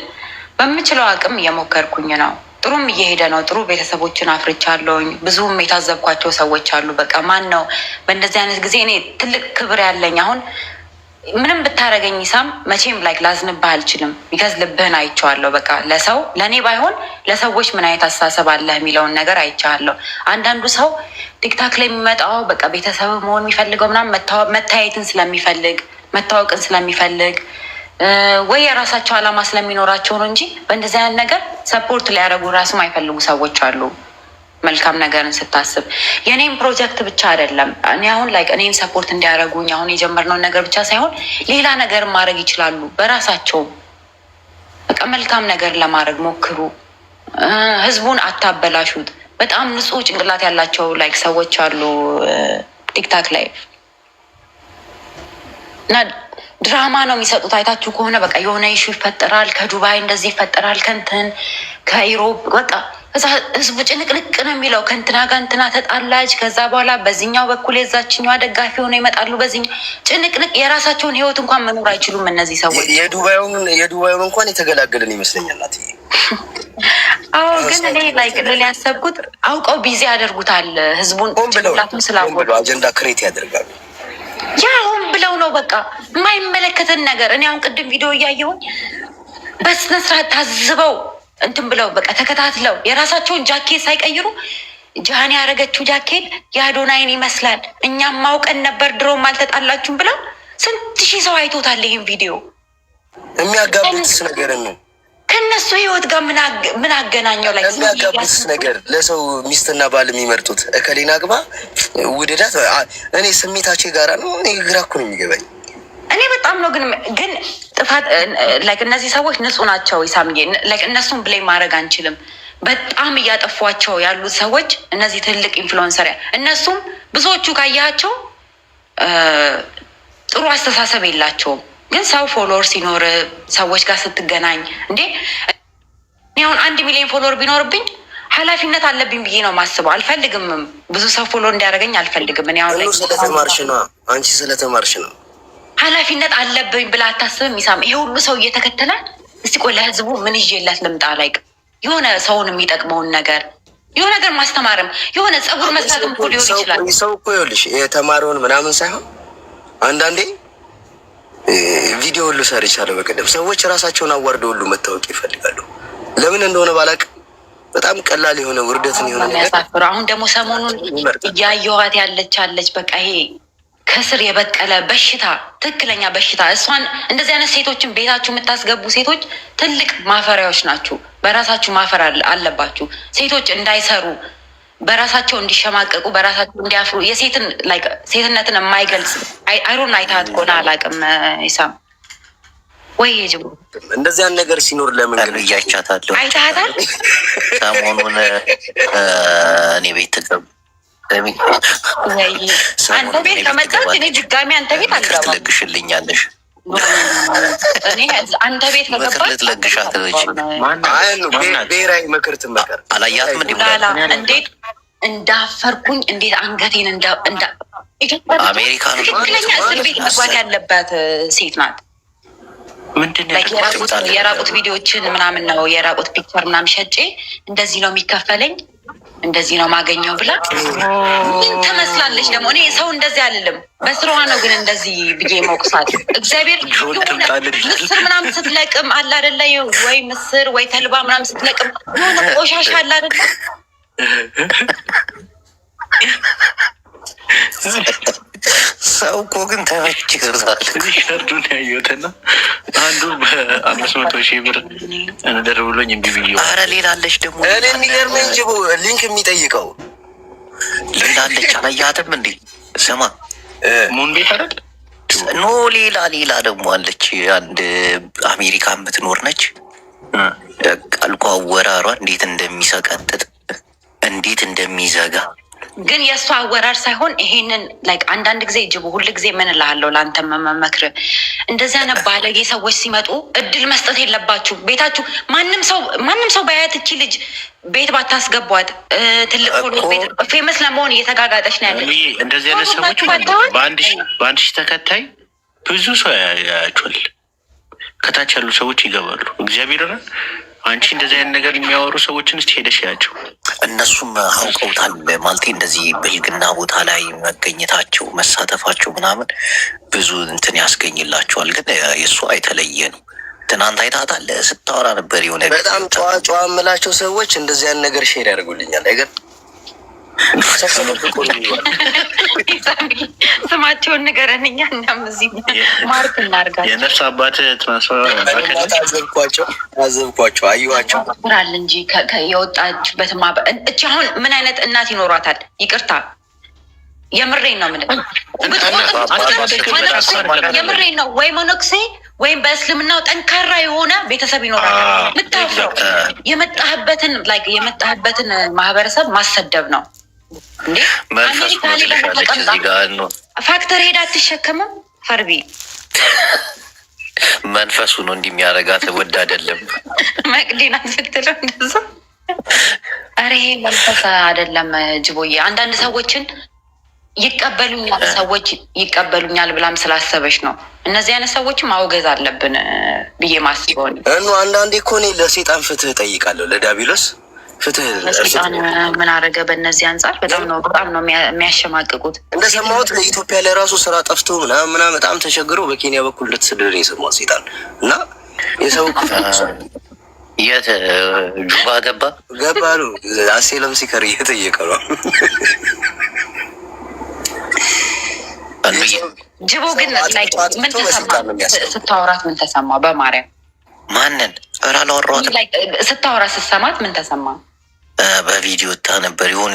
በምችለው አቅም እየሞከርኩኝ ነው። ጥሩም እየሄደ ነው። ጥሩ ቤተሰቦችን አፍርቻለሁኝ። ብዙም የታዘብኳቸው ሰዎች አሉ። በቃ ማን ነው በእንደዚህ አይነት ጊዜ እኔ ትልቅ ክብር ያለኝ አሁን ምንም ብታረገኝ ኢሳም መቼም ላይክ ላዝንብህ አልችልም። ቢካዝ ልብህን አይቼዋለሁ። በቃ ለሰው ለእኔ ባይሆን ለሰዎች ምን አይነት አስተሳሰብ አለህ የሚለውን ነገር አይቼዋለሁ። አንዳንዱ ሰው ቲክታክ ላይ የሚመጣው በቃ ቤተሰብ መሆን የሚፈልገው ምናምን መታየትን ስለሚፈልግ መታወቅን ስለሚፈልግ ወይ የራሳቸው ዓላማ ስለሚኖራቸው ነው እንጂ በእንደዚህ አይነት ነገር ሰፖርት ሊያደርጉ ራሱ አይፈልጉ ሰዎች አሉ። መልካም ነገርን ስታስብ የኔም ፕሮጀክት ብቻ አይደለም። እኔ አሁን ላይ እኔም ሰፖርት እንዲያደርጉኝ አሁን የጀመርነውን ነገር ብቻ ሳይሆን ሌላ ነገር ማድረግ ይችላሉ በራሳቸው። በቃ መልካም ነገር ለማድረግ ሞክሩ። ህዝቡን አታበላሹት። በጣም ንጹህ ጭንቅላት ያላቸው ላይክ ሰዎች አሉ ቲክታክ ላይ እና ድራማ ነው የሚሰጡት። አይታችሁ ከሆነ በቃ የሆነ ኢሹ ይፈጠራል፣ ከዱባይ እንደዚህ ይፈጠራል፣ ከንትን ከኢሮብ በቃ እዛ ህዝቡ ጭንቅንቅ ነው የሚለው። ከንትና ጋር እንትና ተጣላች፣ ከዛ በኋላ በዚህኛው በኩል የዛችኛዋ ደጋፊ ሆነው ይመጣሉ። በዚህኛው ጭንቅንቅ የራሳቸውን ህይወት እንኳን መኖር አይችሉም እነዚህ ሰዎች። የዱባዩን እንኳን የተገላገልን ይመስለኛል። ናት አዎ፣ ግን እኔ ላይክ ልል ያሰብኩት አውቀው ቢዚ ያደርጉታል ህዝቡን ጭንቅላቱን ስላወቁ አጀንዳ ክሬት ያደርጋሉ። ያሁን ብለው ነው በቃ የማይመለከትን ነገር። እኔ አሁን ቅድም ቪዲዮ እያየሁኝ በስነስርዓት ታዝበው እንትን ብለው በቃ ተከታትለው የራሳቸውን ጃኬት ሳይቀይሩ ጃን ያደረገችው ጃኬት የአዶናይን ይመስላል፣ እኛም ማውቀን ነበር ድሮም አልተጣላችሁም ብለው ስንት ሺህ ሰው አይቶታል ይህን ቪዲዮ። የሚያጋቡትስ ነገር ነው ከእነሱ ህይወት ጋር ምን አገናኘው? ላይ የሚያጋቡትስ ነገር ለሰው ሚስትና ባል የሚመርጡት እከሌን አግባ ውደዳት። እኔ ስሜታቸው ጋራ ነው። እኔ ግራ እኮ ነው የሚገባኝ። እኔ በጣም ነው ግን ጥፋት ላይክ እነዚህ ሰዎች ንጹህ ናቸው ኢሳምዬ። ላይክ እነሱን ብሌም ማድረግ አንችልም። በጣም እያጠፏቸው ያሉት ሰዎች እነዚህ ትልቅ ኢንፍሉዌንሰር እነሱም ብዙዎቹ ካያቸው ጥሩ አስተሳሰብ የላቸውም። ግን ሰው ፎሎወር ሲኖር ሰዎች ጋር ስትገናኝ እንዴ እኔ አሁን 1 ሚሊዮን ፎሎወር ቢኖርብኝ ኃላፊነት አለብኝ ብዬ ነው ማስበው። አልፈልግምም ብዙ ሰው ፎሎወር እንዲያደርገኝ አልፈልግም። እኔ አሁን ስለተማርሽ ነው አንቺ ስለተማርሽ ነው። ኃላፊነት አለብኝ ብላ አታስብም ኢሳም? ይሄ ሁሉ ሰው እየተከተለ እስቲ ቆይ ለህዝቡ ምን ይዤላት ልምጣ? ላይ የሆነ ሰውን የሚጠቅመውን ነገር የሆነ ነገር ማስተማርም የሆነ ጸጉር መስራትም እኮ ሊሆን ይችላል። ሰው እኮ ይኸውልሽ የተማረውን ምናምን ሳይሆን አንዳንዴ ቪዲዮ ሁሉ ሰርቻለሁ በቀደም። ሰዎች ራሳቸውን አዋርደው ሁሉ መታወቅ ይፈልጋሉ። ለምን እንደሆነ ባላውቅም በጣም ቀላል የሆነ ውርደትን የሆነ ነገር። አሁን ደግሞ ሰሞኑን እያየኋት ያለች በቃ ይሄ ከስር የበቀለ በሽታ፣ ትክክለኛ በሽታ። እሷን እንደዚህ አይነት ሴቶችን ቤታችሁ የምታስገቡ ሴቶች ትልቅ ማፈሪያዎች ናችሁ። በራሳችሁ ማፈር አለባችሁ። ሴቶች እንዳይሰሩ፣ በራሳቸው እንዲሸማቀቁ፣ በራሳቸው እንዲያፍሩ፣ ሴትነትን የማይገልጽ አይሮን አይታት ከሆነ አላውቅም። ይሳም ወይ ጅቡ እንደዚያን ነገር ሲኖር ለምን ግን እያቻታለሁ አይታታል። ሰሞኑን እኔ ቤት ተገብ አንተ ቤት ከመጣች እኔ ድጋሚ አንተ ቤት አልገባም። ትለግሽልኛለሽ? እኔ አንተ ቤት ከገባች ልትለግሻት ብሔራዊ ምክር ትመከር። አላያትም እንዴት እንዳፈርኩኝ እንዴት አንገቴን አሜሪካ ነው ትክክለኛ እስር ቤት መግባት ያለባት ሴት ናት። የራቁት ቪዲዮችን ምናምን ነው የራቁት ፒክቸር ምናምን ሸጬ እንደዚህ ነው የሚከፈለኝ እንደዚህ ነው ማገኘው ብላ ምን ትመስላለች? ደግሞ እኔ ሰው እንደዚህ አልልም፣ በስራዋ ነው ግን እንደዚህ ብዬ መውቅሳት። እግዚአብሔር ምስር ምናምን ስትለቅም አለ አይደለ? ወይ ምስር ወይ ተልባ ምናምን ስትለቅም የሆነ ቆሻሻ አለ አይደለ? ሰው እኮ ግን ተመችቶታል። ሸርዱን ያየሁትና አንዱ በ500,000 ብር እንደር ብሎኝ እምቢ ብዬው። ኧረ ሌላለች ደግሞ እኔ የሚገርመኝ ጅቡ ሊንክ የሚጠይቀው ሌላለች። አላያትም እንዴ? ስማ ሙን ቤት አይደል? ኖ ሌላ ደግሞ አለች። አንድ አሜሪካ የምትኖር ነች። ቃልኳ አወራሯ እንዴት እንደሚሰቀጥጥ እንዴት እንደሚዘጋ ግን የእሱ አወራር ሳይሆን ይሄንን አንዳንድ ጊዜ ጅቡ ሁል ጊዜ ምን እልሃለሁ ለአንተ መመክር እንደዚህ አይነት ባለጌ ሰዎች ሲመጡ እድል መስጠት የለባችሁ። ቤታችሁ ማንም ሰው ባያት እቺ ልጅ ቤት ባታስገቧት ትልቅ ፎሎ ፌመስ ለመሆን እየተጋጋጠች ነው ያለች። እንደዚህ አይነት ሰዎች በአንድ ሺህ ተከታይ ብዙ ሰው ያያቸዋል። ከታች ያሉ ሰዎች ይገባሉ። እግዚአብሔር አንቺ እንደዚህ አይነት ነገር የሚያወሩ ሰዎችን እስቲ ሄደሽ ያቸው። እነሱም አውቀውታል ማለቴ እንደዚህ ብልግና ቦታ ላይ መገኘታቸው መሳተፋቸው ምናምን ብዙ እንትን ያስገኝላቸዋል። ግን የእሱ የተለየ ነው። ትናንት አይታታል ስታወራ ነበር። የሆነ በጣም ጨዋ የምላቸው ሰዎች እንደዚህ አይነት ነገር ሼር ያደርጉልኛል። አይገር ስማቸውን ንገረን፣ እኛ እናም እዚህ ማርክ እናርጋለን። የነፍስ አባት ትራንስፈር አዘብኳቸው አየኋቸው ራል እንጂ የወጣችበት እቺ አሁን ምን አይነት እናት ይኖሯታል? ይቅርታ የምሬን ነው። የምሬን ነው። ወይ ሞኖክሴ ወይም በእስልምናው ጠንካራ የሆነ ቤተሰብ ይኖራል። ምታፍረው የመጣህበትን ማህበረሰብ ማሰደብ ነው እንዴ? አሜሪካ ላይ ፋክተር ሄዳ አትሸከምም። ፈርቢ መንፈሱ ነው እንዲህ የሚያደርጋት ወድ አይደለም። መቅዲና ስትለው እንደዛ። ኧረ ይሄ መንፈስ አይደለም ጅቦዬ። አንዳንድ ሰዎችን ይቀበሉኛል ብላም ስላሰበች ነው። እነዚህ አይነት ሰዎችም ማውገዝ አለብን ብዬ ማስበው ነው። አንዳንዴ እኮ እኔ ለሴጣን ፍትህ እጠይቃለሁ፣ ለዲያብሎስ ፍትህ። ምን አደረገ? በእነዚህ አንጻር በጣም ነው የሚያሸማቅቁት። እንደሰማሁት በኢትዮጵያ ላይ ራሱ ስራ ጠፍቶ ምናምን በጣም ተቸግሮ በኬንያ በኩል ልትስድር የሰማሁት ሴጣን እና የሰው የት ጁባ ገባሉ አሴለም ሲከር እየጠየቀ ነው። ጅቦ ግን ምን ተሰማ ስታወራት? ምን ተሰማ? በማርያም ማንን አላወራሁትም። ስታወራ ስትሰማት ምን ተሰማ? በቪዲዮ ወጣ ነበር። የሆኑ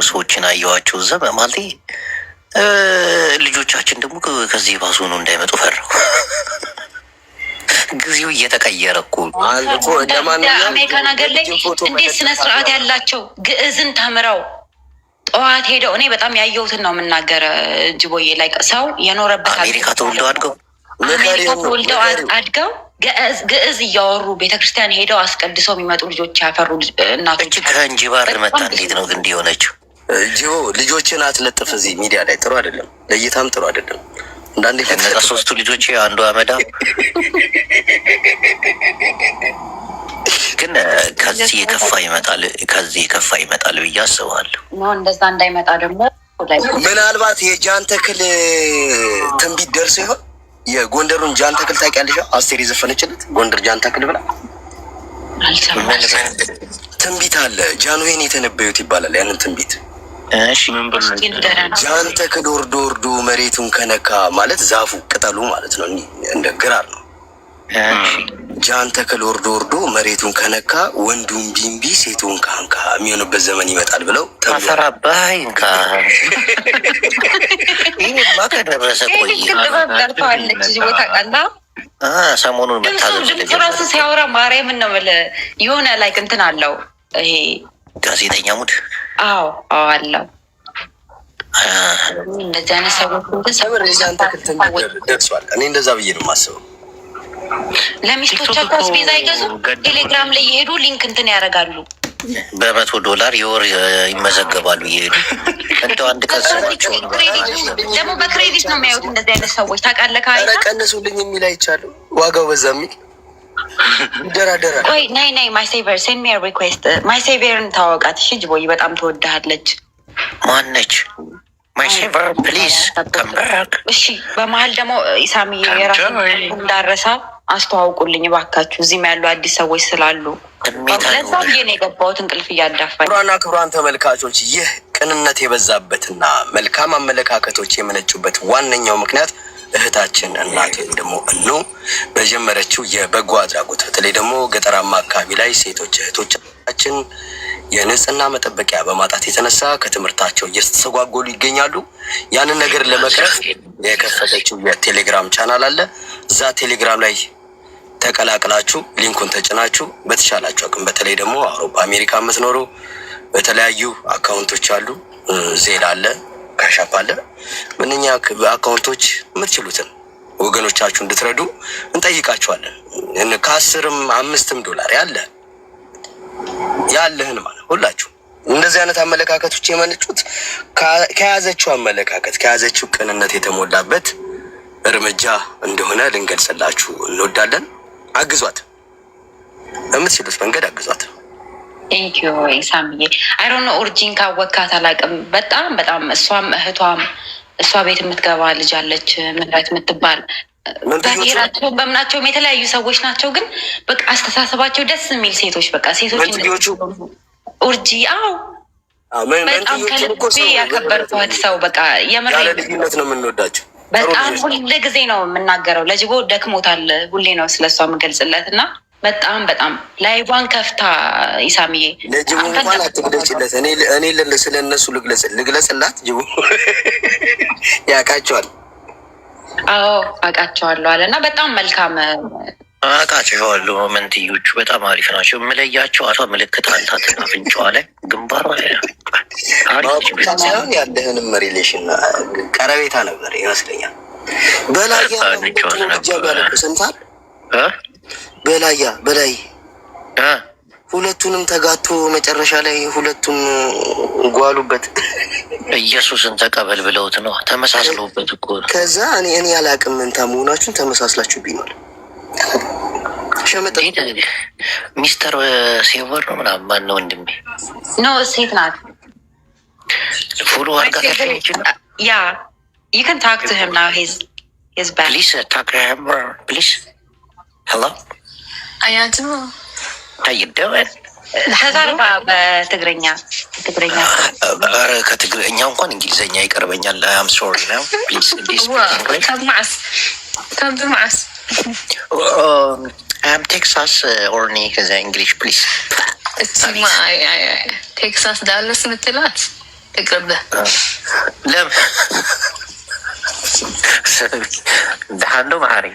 ሰዎችን አየኋቸው እዛ በማለቴ ልጆቻችን ደግሞ ከዚህ ባሱ ነው እንዳይመጡ ፈራሁ። ጊዜው እየተቀየረ እኮ አሜሪካን ሀገር ላይ እንዴት ስነ ስርዓት ያላቸው ግዕዝን ተምረው ጠዋት ሄደው እኔ በጣም ያየሁትን ነው የምናገር ጅቦዬ። ሰው የኖረበት አሜሪካ ተወልደው አድገው ግዕዝ እያወሩ ቤተክርስቲያን ሄደው አስቀድሰው የሚመጡ ልጆች ያፈሩ እናቶች። ከእንጂባር መጣ እንዴት ነው ግን እንዲሆነችው? ጂቦ ልጆችን አትለጥፍ እዚህ ሚዲያ ላይ ጥሩ አይደለም፣ ለእይታም ጥሩ አይደለም። እንዳንዴ እነዛ 3ቱ ልጆች አንዱ አመዳ ግን ከዚህ የከፋ ይመጣል ብዬ አስባለሁ። እንደዛ እንዳይመጣ ደግሞ ምናልባት የጃን ተክል ትንቢት ደርሶ ይሆን? የጎንደሩን ጃን ተክል ታውቂያለሽ? አስቴር የዘፈነችለት ጎንደር ጃን ተክል ብላ ትንቢት አለ። ጃንሆይን የተነበዩት ይባላል። ያንን ትንቢት ጃን ተክል ወርዶ መሬቱን ከነካ ማለት ዛፉ ቅጠሉ ማለት ነው፣ እንደ ግራር ነው። ጃን ተክል ወርዶ መሬቱን ከነካ ወንዱን ቢንቢ ሴቱን ካንካ የሚሆንበት ዘመን ይመጣል ብለው ተፈራባይንካ ይሄማ ከደረሰ ቆይደርተዋለች እዚህ ቦታ ቃላ ሰሞኑን ድምፁ ራሱ ሲያወራ ማርያምን ነው የሆነ ላይክ እንትን አለው ይሄ ጋዜጠኛ ሙድ አለው። እንደዚህ አይነት ሰዎች ጃን ተክል ትንቢት ደርሷል። እኔ እንደዛ ብዬ ነው የማስበው። ለሚስቶቻቸው አስቤዛ አይገዙም። ቴሌግራም ላይ የሄዱ ሊንክ እንትን ያደርጋሉ። $100 የወር ይመዘገባሉ እየሄዱ እንደው አንድ ቀን ደግሞ በክሬዲት ነው የሚያዩት። እንደዚህ አይነት ሰዎች ታውቃለህ። ቀንሱልኝ የሚል አይቻለሁ። ዋጋው በዛ የሚል ደራደራ። ቆይ ናይ ማይ ሴቨር ሴንድ ሚ ሪኩዌስት። ማይ ሴቨርን ታወቃት? እሺ ጅቦይ በጣም ትወድሃለች። ማነች? ማይ ሴቨር ፕሊዝ ካም ባክ። እሺ በመሀል ደግሞ ኢሳሚ የራሱ እንዳረሳ አስተዋውቁልኝ እባካችሁ። እዚህም ያሉ አዲስ ሰዎች ስላሉ ለዛ ብዬ ነው የገባሁት እንቅልፍ እያዳፋኝ። ክቡራን ተመልካቾች፣ ይህ ቅንነት የበዛበትና መልካም አመለካከቶች የመነጩበት ዋነኛው ምክንያት እህታችን እናት ወይም ደግሞ በጀመረችው የበጎ አድራጎት በተለይ ደግሞ ገጠራማ አካባቢ ላይ ሴቶች እህቶቻችን የንጽህና መጠበቂያ በማጣት የተነሳ ከትምህርታቸው እየተስተጓጎሉ ይገኛሉ። ያንን ነገር ለመቅረፍ የከፈተችው የቴሌግራም ቻናል አለ። እዛ ቴሌግራም ላይ ተቀላቅላችሁ ሊንኩን ተጭናችሁ በተሻላችሁ አቅም በተለይ ደግሞ አውሮፓ፣ አሜሪካ የምትኖሩ በተለያዩ አካውንቶች አሉ። ዜል አለ፣ ካሻፕ አለ። ምንኛ አካውንቶች የምትችሉትን ወገኖቻችሁ እንድትረዱ እንጠይቃችኋለን። ከ10ም $5 ያለህን ማለት ሁላችሁ እንደዚህ አይነት አመለካከቶች የመነጩት ከያዘችው አመለካከት ከያዘችው ቅንነት የተሞላበት እርምጃ እንደሆነ ልንገልጽላችሁ እንወዳለን። አግዟት፣ በምትችሉት መንገድ አግዟት። ቴንክ ዩ ኢሳምዬ። አይ ዶንት ኖ ኦሪጂን ካወካት አላውቅም። በጣም እሷም እህቷም እሷ ቤት የምትገባ ልጅ አለች ምንድን የምትባል በሄራቸው በምናቸውም የተለያዩ ሰዎች ናቸው። ግን በቃ አስተሳሰባቸው ደስ የሚል ሴቶች በቃ ሴቶች ኡርጂ በጣም ከልቤ ያከበርኳት ሰው በቃ የምር ልዩነት ነው የምንወዳቸው። በጣም ሁሌ ጊዜ ነው የምናገረው። ለጅቦ ደክሞታል። ሁሌ ነው ስለሷ የምገልጽለት እና በጣም ላይቧን ከፍታ ኢሳምዬ ለጅቦ እንኳን አትግለጽለት። እኔ ስለ እነሱ ልግለጽላት። ጅቦ ያውቃቸዋል። አውቃቸዋለሁ አለ እና በጣም መልካም አውቃቸዋለሁ። መንትዮቹ በጣም አሪፍ ናቸው። የምለያቸው አቷ ምልክት አልታት አፍንጫዋ ላይ ግንባሯ ሳይሆን ያለህንም ሪሌሽን ቀረቤታ ነበር ይመስለኛል። በላያ ሰምታል። በላይ ሁለቱንም ተጋቶ መጨረሻ ላይ ሁለቱም ጓሉበት። ኢየሱስን ተቀበል ብለውት ነው ተመሳስለውበት እኮ ነው። ከዛ እኔ ያላቅም እንታ መሆናችሁን ተመሳስላችሁ ቢኖር ሸመጠ ሚስተር ሴቨር ነው ምናምን ማን ነው ወንድሜ? ኖ ሴት ናት። ፎሎ አርጋ ያ you can talk to him now. He's back. Please talk to him, please. Hello. አያቱ how you doing? ተዛርባ በትግረኛ ኧረ ከትግረኛ እንኳን እንግሊዘኛ ይቀርበኛል። I'm sorry now. Please ከብማዓስ I'm Texas or English please. እስማ ቴክሳስ ዳለስ ምትላት ተቀበ ለም ደሃንዶ ማሪ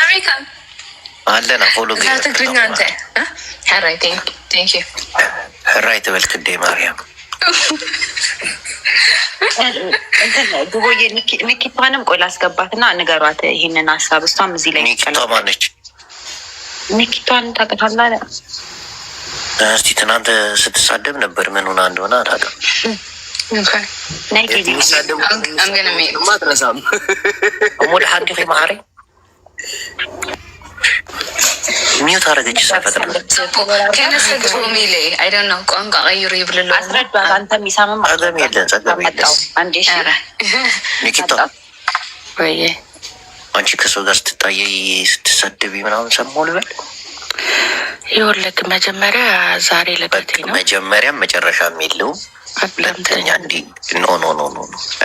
አሜሪካን አለና ፎሎ ግን ትግርኛ አንተ ሀራይ ቴንክ ዩ ሀራይ ተበልክ እንደ ማርያም ጉቦዬ ንኪቷንም ቆይ ላስገባትና ንገሯት ይሄንን ሀሳብ። እሷም እዚህ ላይ ንኪቷ ማነች? ንኪቷን ታውቃታለህ? እስቲ ትናንት ስትሳደብ ነበር። ምን ሆና እንደሆነ አላውቅም። Okay. I'm gonna meet. ሙድ ሐዲ ኺ ማሪ ሚውት አረገች ሰፈተና ከነሰግ ፎሚሊ I don't know ቋንቋ ቀይሩ ይብልሉ አስረዳ አንተ የሚሳምም አገም የለን ጸገም የለን አንዴ እሺ ኒኪታ ወይ አንቺ ከሰው ጋር ስትጣይ ስትሰደቢ ምናምን ሰማሁ ልበል ይኸውልህ መጀመሪያ ዛሬ ለበቴ ነው መጀመሪያም መጨረሻም የለውም ሁለተኛ እንዲህ ኖ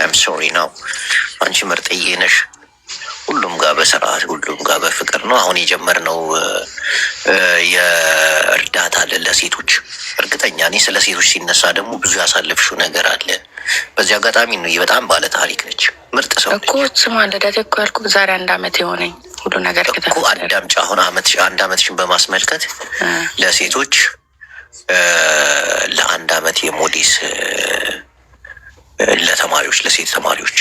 I'm sorry now አንቺ ምርጥዬ ነሽ ሁሉም ጋር በስርዓት ሁሉም ጋር በፍቅር ነው አሁን የጀመርነው የእርዳታ ለሴቶች እርግጠኛ ነኝ ስለ ሴቶች ሲነሳ ደግሞ ብዙ ያሳለፍሽው ነገር አለ በዚህ አጋጣሚ ነው በጣም ባለ ታሪክ ነች ምርጥ ሰው እኮ ስማ ለዳቴ እኮ ያልኩህ ዛሬ 1 ዓመት የሆነኝ ሁሉ ነገር እኮ አዳምጪ አሁን አንድ ዓመትሽን በማስመልከት ለሴቶች ለ1 ዓመት የሞዴስ ለተማሪዎች ለሴት ተማሪዎች